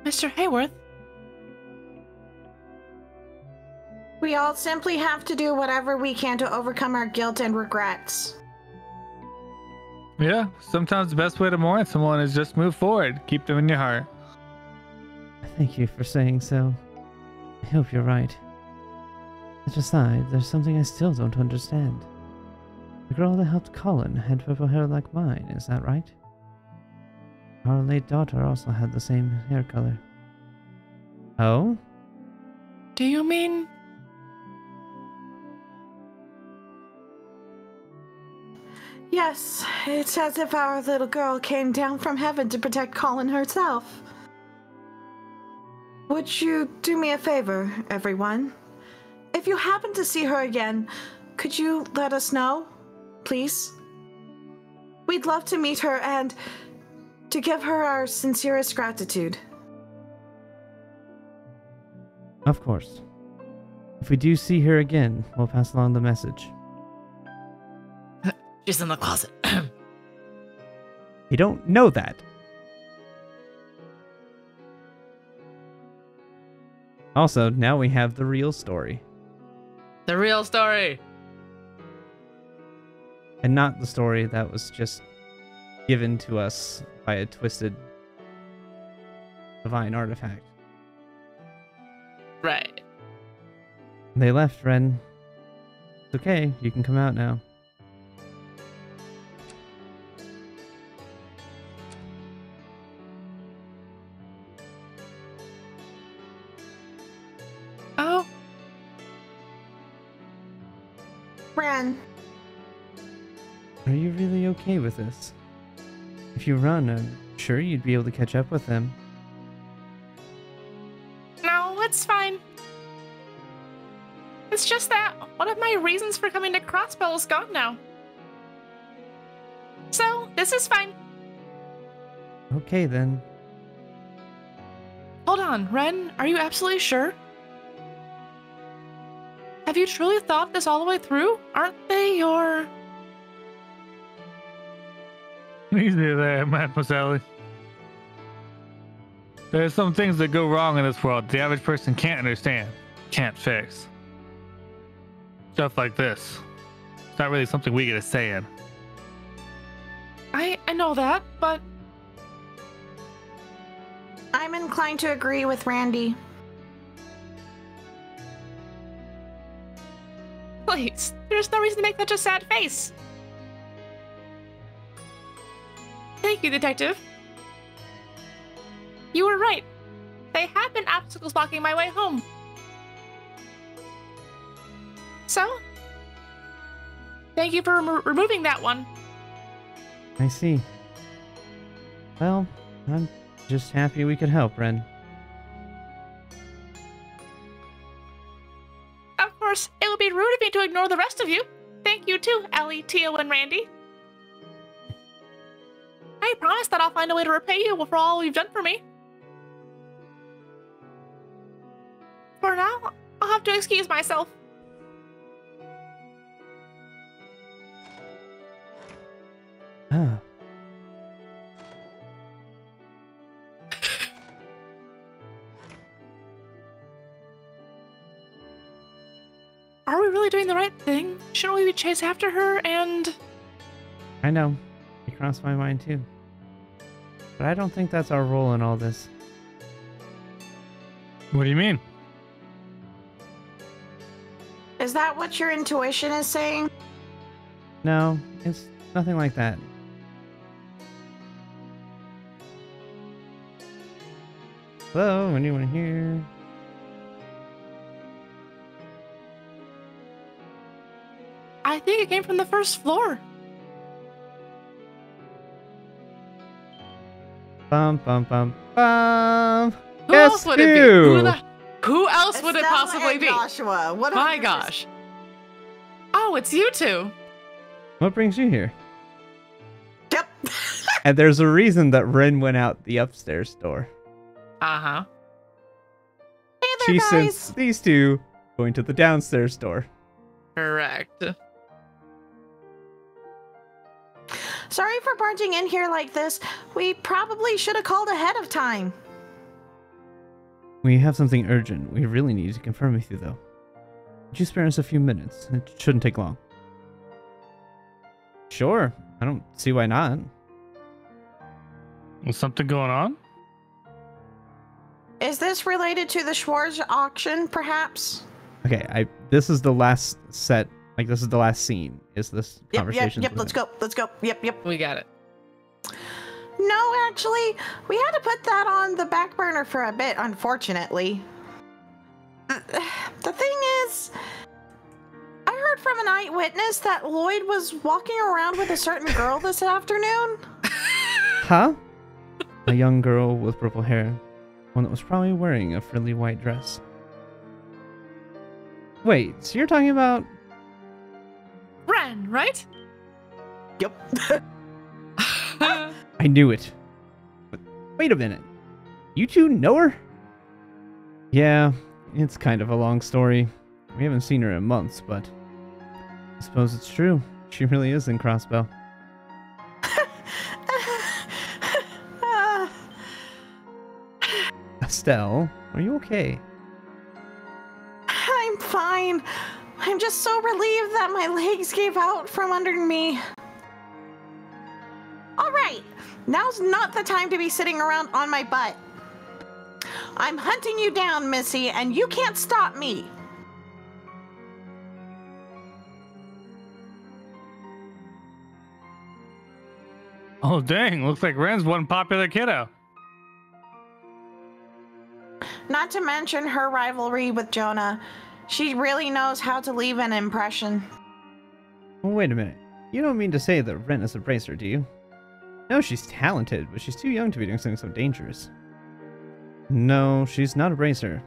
Mr. Hayworth? We all simply have to do whatever we can to overcome our guilt and regrets. Yeah, sometimes the best way to mourn someone is just move forward. Keep them in your heart. Thank you for saying so. I hope you're right. Aside, there's something I still don't understand. The girl that helped Colin had purple hair like mine, is that right? Our late daughter also had the same hair color. Oh? Do you mean... Yes, it's as if our little girl came down from heaven to protect Colin herself. Would you do me a favor, everyone? If you happen to see her again, could you let us know, please? We'd love to meet her and to give her our sincerest gratitude. Of course. If we do see her again, we'll pass along the message. She's in the closet. You don't know that. Also, now we have the real story. The real story. And not the story that was just given to us by a twisted divine artifact. Right. They left, Ren. It's okay, you can come out now. Oh. Ren. Are you really okay with this? If you run, I'm sure you'd be able to catch up with them. No, it's fine. It's just that one of my reasons for coming to Crossbell is gone now. So, this is fine. Okay, then. Hold on, Ren, are you absolutely sure? Have you truly thought this all the way through? Aren't they your... Easy there, Mademoiselle. There's some things that go wrong in this world the average person can't understand, can't fix. Stuff like this. It's not really something we get a say in. I know that, but... I'm inclined to agree with Randy. Please, there's no reason to make such a sad face. Thank you, Detective. You were right. They have been obstacles blocking my way home. So, thank you for removing that one. I see. Well, I'm just happy we could help, Ren. Of course, it would be rude of me to ignore the rest of you. Thank you too, Ellie, Tio, and Randy. I promise that I'll find a way to repay you for all you've done for me. For now, I'll have to excuse myself. Ah. Are we really doing the right thing? Shouldn't we chase after her and... I know. It crossed my mind too. But I don't think that's our role in all this. What do you mean? Is that what your intuition is saying? No, it's nothing like that. Hello, anyone here? I think it came from the first floor. Bum bum bum bum. Who else would it be? Who else would it possibly be? Joshua. What? My gosh. Oh, it's you two. What brings you here? Yep. And there's a reason that Ren went out the upstairs door. Uh-huh. Hey there, She guys. sends these two going to the downstairs door. Correct. Sorry for barging in here like this. We probably should have called ahead of time. We have something urgent. We really need to confirm with you, though. Would you spare us a few minutes? It shouldn't take long. Sure. I don't see why not. Was something going on? Is this related to the Schwartz auction, perhaps? Okay, this is the last set. Like, this is the last scene. Is this conversation? Yep, let's go. Let's go. Yep. We got it. No, actually, we had to put that on the back burner for a bit, unfortunately. The thing is, I heard from an eyewitness that Lloyd was walking around with a certain girl this afternoon. Huh? A young girl with purple hair. One that was probably wearing a frilly white dress. Wait, so you're talking about... Ren, right? Yep. I knew it. But wait a minute. You two know her? Yeah, it's kind of a long story. We haven't seen her in months, but I suppose it's true. She really is in Crossbell. Estelle, are you okay? I'm fine. I'm just so relieved that my legs gave out from under me. All right, now's not the time to be sitting around on my butt. I'm hunting you down, Missy, and you can't stop me. Oh, dang. Looks like Ren's one popular kiddo. Not to mention her rivalry with Jonah. She really knows how to leave an impression. Well, wait a minute. You don't mean to say that Ren is a bracer, do you? No, she's talented, but she's too young to be doing something so dangerous. No, she's not a bracer.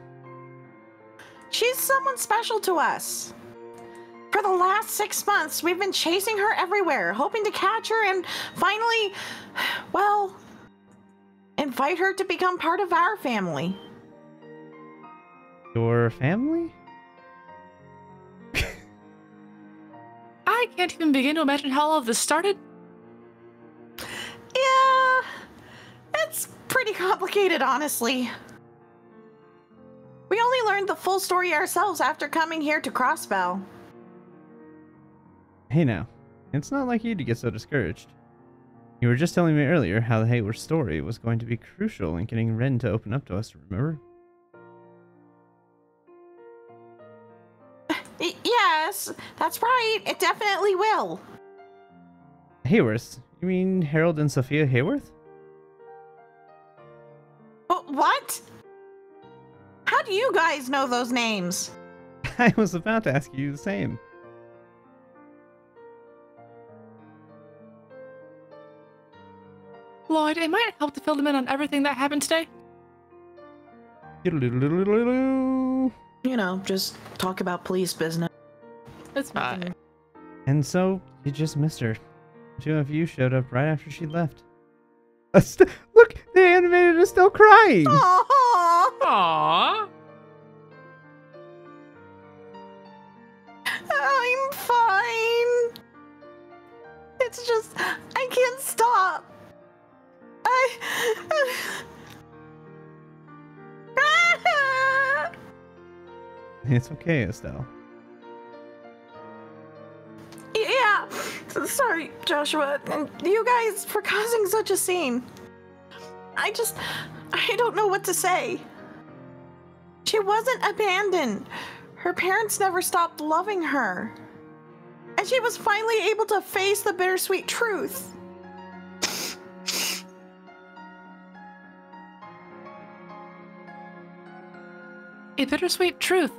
She's someone special to us. For the last 6 months, we've been chasing her everywhere, hoping to catch her and finally, well, invite her to become part of our family. Your family? I can't even begin to imagine how all of this started. Yeah, it's pretty complicated, honestly. We only learned the full story ourselves after coming here to Crossbell. Hey now, it's not like you to get so discouraged. You were just telling me earlier how the Hayward story was going to be crucial in getting Ren to open up to us, remember? Yes, that's right. It definitely will. Hayworths? You mean Harold and Sophia Hayworth? What? How do you guys know those names? I was about to ask you the same. Lloyd, it might help to fill them in on everything that happened today. You know, just talk about police business. It's fine. And so, you just missed her. Two of you showed up right after she left. Look, the animated is still crying! Aww. Aww. I'm fine. It's just, I can't stop. It's okay, Estelle. Yeah, sorry, Joshua, and you guys for causing such a scene. I don't know what to say. She wasn't abandoned. Her parents never stopped loving her. and she was finally able to face the bittersweet truth. A bittersweet truth.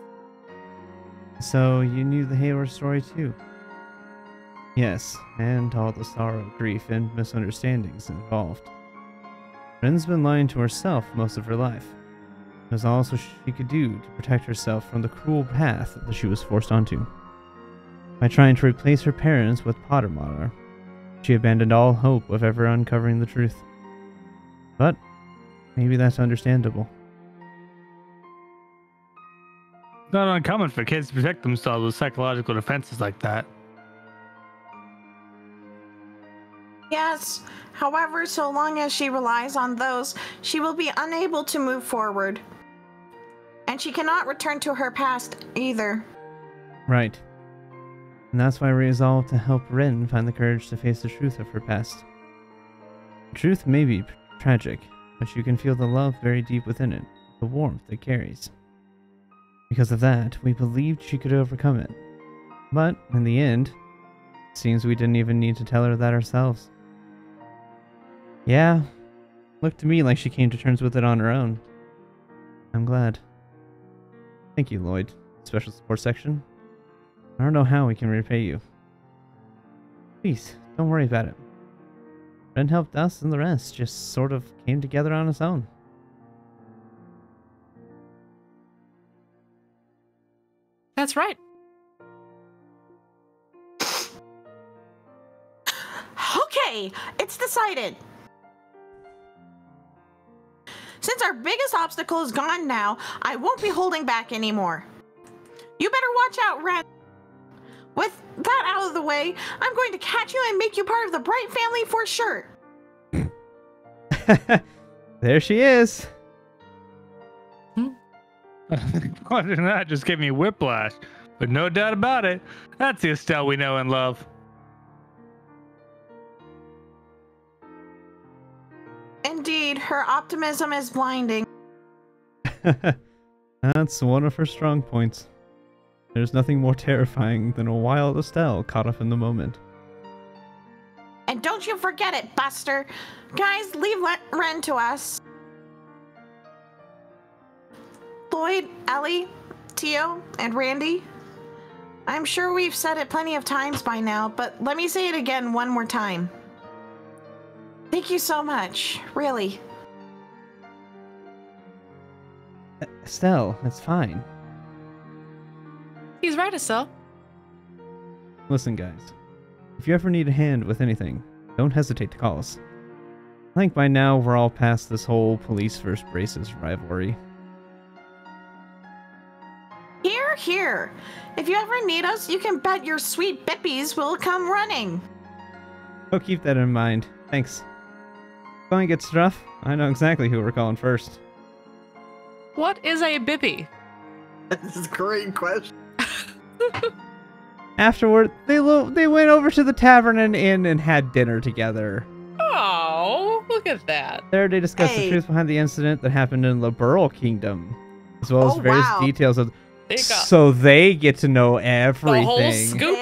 So you knew the Hayward story too? Yes, and all the sorrow, grief, and misunderstandings involved. Ren's been lying to herself most of her life. It was all she could do to protect herself from the cruel path that she was forced onto. By trying to replace her parents with Pottermore, she abandoned all hope of ever uncovering the truth. But maybe that's understandable. It's not uncommon for kids to protect themselves with psychological defenses like that. Yes, however, so long as she relies on those, she will be unable to move forward. And she cannot return to her past either. Right. And that's why we resolved to help Ren find the courage to face the truth of her past. The truth may be tragic, but you can feel the love very deep within it, the warmth it carries. Because of that, we believed she could overcome it. But, in the end, it seems we didn't even need to tell her that ourselves. Yeah, looked to me like she came to terms with it on her own. I'm glad. Thank you, Lloyd. Special support section. I don't know how we can repay you. Please, don't worry about it. Ren helped us and the rest just sort of came together on its own. That's right. Okay, it's decided. Since our biggest obstacle is gone now, I won't be holding back anymore. You better watch out, Ren. With that out of the way, I'm going to catch you and make you part of the Bright family for sure. There she is. Watching that just gave me whiplash, but no doubt about it, that's the Estelle we know and love. Indeed, her optimism is blinding. That's one of her strong points. There's nothing more terrifying than a wild Estelle caught up in the moment. And don't you forget it, Buster. Guys, leave Ren to us. Lloyd, Ellie, Tio, and Randy. I'm sure we've said it plenty of times by now, but let me say it again one more time. Thank you so much, really. Estelle, that's fine. He's right, Estelle. Listen, guys. If you ever need a hand with anything, don't hesitate to call us. I think by now we're all past this whole police versus braces rivalry. Here, here. If you ever need us, you can bet your sweet bippies will come running. Oh, keep that in mind. Thanks. If going gets rough, I know exactly who we're calling first. What is a bippy? This is a great question. Afterward, they went over to the tavern and inn and had dinner together. Oh, look at that. There they discussed the truth behind the incident that happened in the Burl Kingdom, as well as various details of... So they get to know everything. The whole scoop.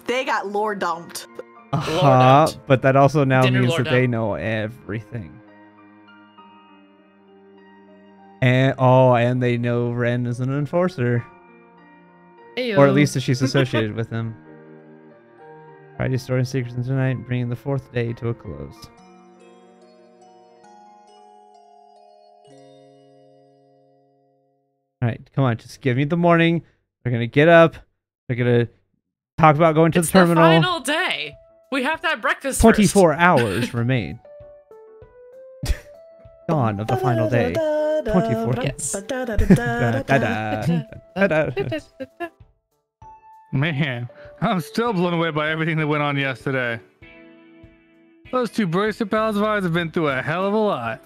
They got lore dumped. But that also now means that they know everything. And they know Ren is an enforcer. Ayo. Or at least that she's associated with him. Friday Story Secrets tonight, bringing the 4th day to a close. Alright, come on, just give me the morning. We're gonna get up. We're gonna talk about going to the terminal. It's the final day. We have to have breakfast 24 hours remain. Dawn of the final day. 24 Yes. Man, I'm still blown away by everything that went on yesterday. Those two bracelet pals of ours have been through a hell of a lot.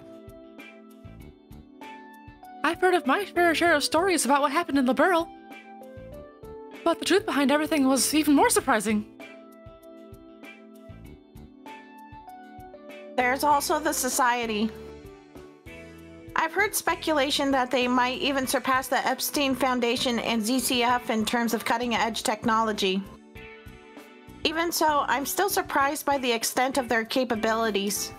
I've heard of my fair share of stories about what happened in the Burl. But the truth behind everything was even more surprising. There's also the society. I've I've heard speculation that they might even surpass the Epstein Foundation and ZCF in terms of cutting-edge technology. Even so, I'm still surprised by the extent of their capabilities.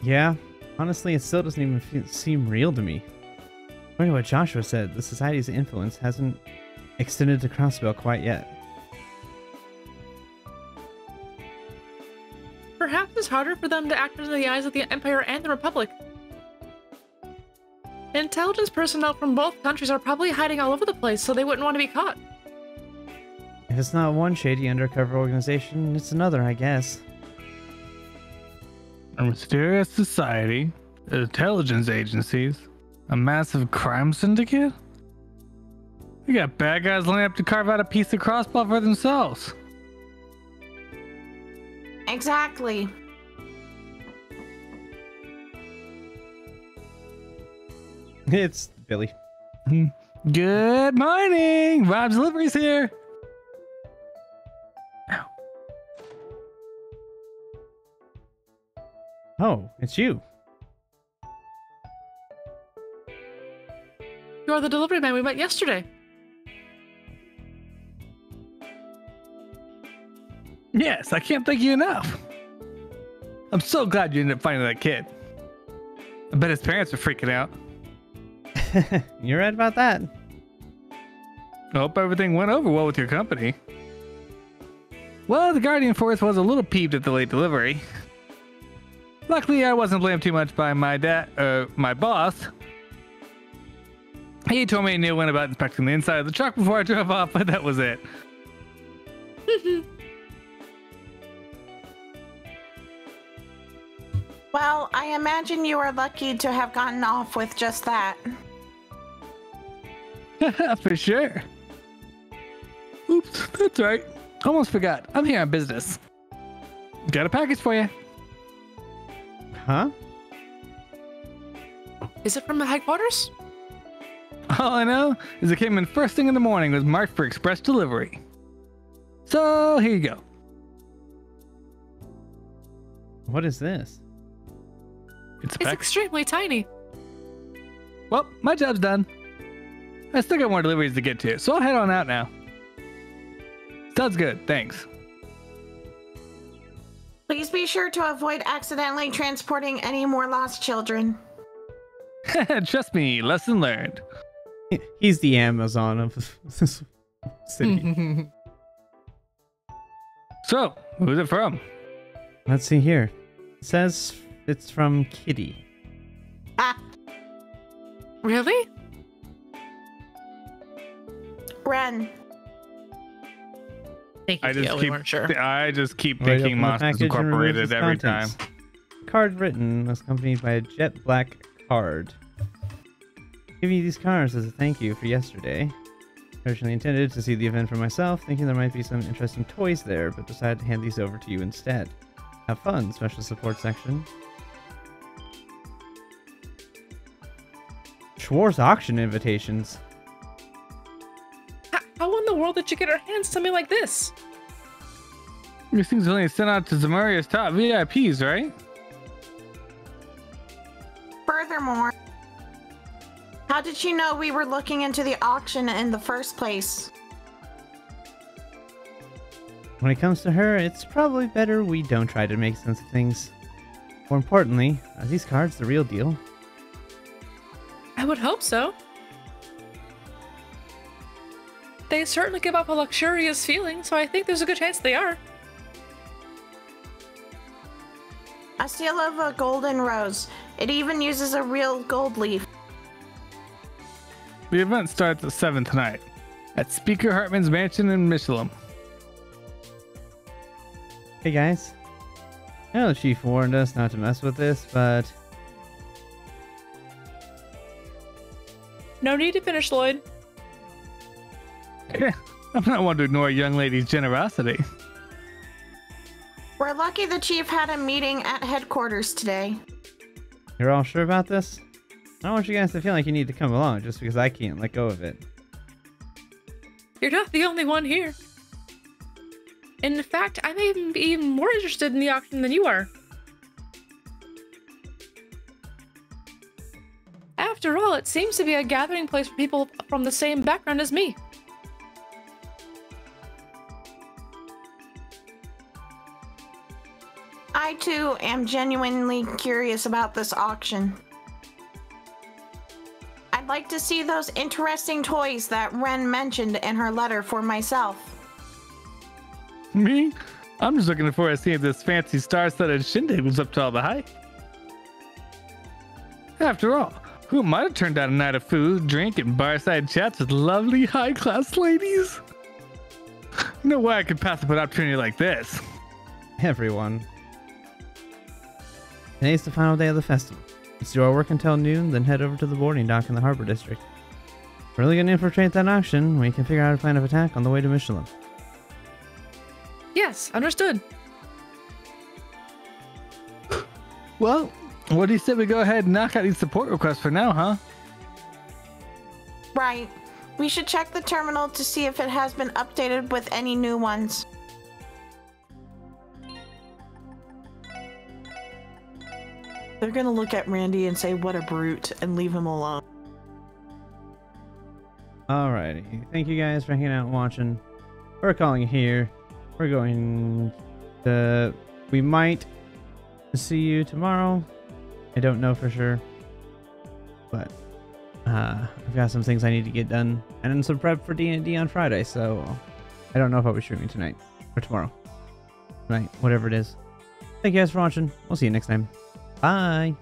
Yeah, honestly, it still doesn't even seem real to me. According to what Joshua said, the Society's influence hasn't extended to Crossbell quite yet. Perhaps it's harder for them to act in the eyes of the Empire and the Republic. Intelligence personnel from both countries are probably hiding all over the place, so they wouldn't want to be caught. If it's not one shady undercover organization, it's another, I guess. A mysterious society, intelligence agencies, a massive crime syndicate? We got bad guys lining up to carve out a piece of Crossbell for themselves. Exactly. It's Billy. Good morning! Rob's Delivery's here! Ow. Oh, it's you. You're the delivery man we met yesterday. Yes, I can't thank you enough. I'm so glad you ended up finding that kid. I bet his parents are freaking out. You're right about that. I hope everything went over well with your company. Well, the Guardian Force was a little peeved at the late delivery. Luckily, I wasn't blamed too much by my boss. He told me he knew when about inspecting the inside of the truck before I drove off, but that was it. Well, I imagine you are lucky to have gotten off with just that. For sure. Oops, that's right. Almost forgot. I'm here on business. Got a package for you. Huh? Is it from the headquarters? All I know is it came in first thing in the morning, was marked for express delivery. So here you go. What is this? It's a It's pack. extremely tiny. Well, my job's done. I still got more deliveries to get to, so I'll head on out now. Sounds good, thanks. Please be sure to avoid accidentally transporting any more lost children. Trust me, lesson learned. He's the Amazon of this city. So, who's it from? Let's see here. It says it's from Kitty. Ah, Really? Ren. Thank you, Theo. We weren't sure. I just keep Right, picking open the Monsters package and remove Incorporated its every time. contents. Card written was accompanied by a jet black card. Giving you these cards as a thank you for yesterday. Originally intended to see the event for myself, thinking there might be some interesting toys there, but decided to hand these over to you instead. Have fun, special support section. Schwartz auction invitations. How in the world did you get our hands something like this? These things only sent out to Zamaria's top VIPs, right? Furthermore, how did she know we were looking into the auction in the first place? When it comes to her, it's probably better we don't try to make sense of things. More importantly, are these cards the real deal? I would hope so. They certainly give off a luxurious feeling, so I think there's a good chance they are. A seal of a golden rose. It even uses a real gold leaf. The event starts at 7 tonight at Speaker Hartman's mansion in Michelin. Hey guys. I know the chief warned us not to mess with this, but No need to finish, Lloyd. I'm not one to ignore a young lady's generosity. We're lucky the chief had a meeting at headquarters today. you're all sure about this? I don't want you guys to feel like you need to come along just because I can't let go of it. You're not the only one here. In fact, I may even be even more interested in the auction than you are. After all, it seems to be a gathering place for people from the same background as me. I too am genuinely curious about this auction. I'd like to see those interesting toys that Ren mentioned in her letter for myself. Me? I'm just looking forward to seeing if this fancy star-studded shindig was up to all the hype. After all, who might have turned out a night of food, drink, and bar-side chats with lovely high-class ladies? No way I could pass up an opportunity like this. Everyone. Today's the final day of the festival. Let's do our work until noon, then head over to the boarding dock in the harbor district. If we're really gonna infiltrate that auction, we can figure out a plan of attack on the way to Michelin. Yes, understood. Well, what do you say we go ahead and knock out these support requests for now, huh? Right. We should check the terminal to see if it has been updated with any new ones. They're gonna look at Randy and say, "What a brute," and leave him alone. Alrighty. Thank you guys for hanging out and watching. We're calling it here. We're going to... We might see you tomorrow. I don't know for sure. But I've got some things I need to get done. And then some prep for D&D on Friday, so I don't know if I'll be streaming tonight or tomorrow. Tonight, whatever it is. Thank you guys for watching. We'll see you next time. Bye.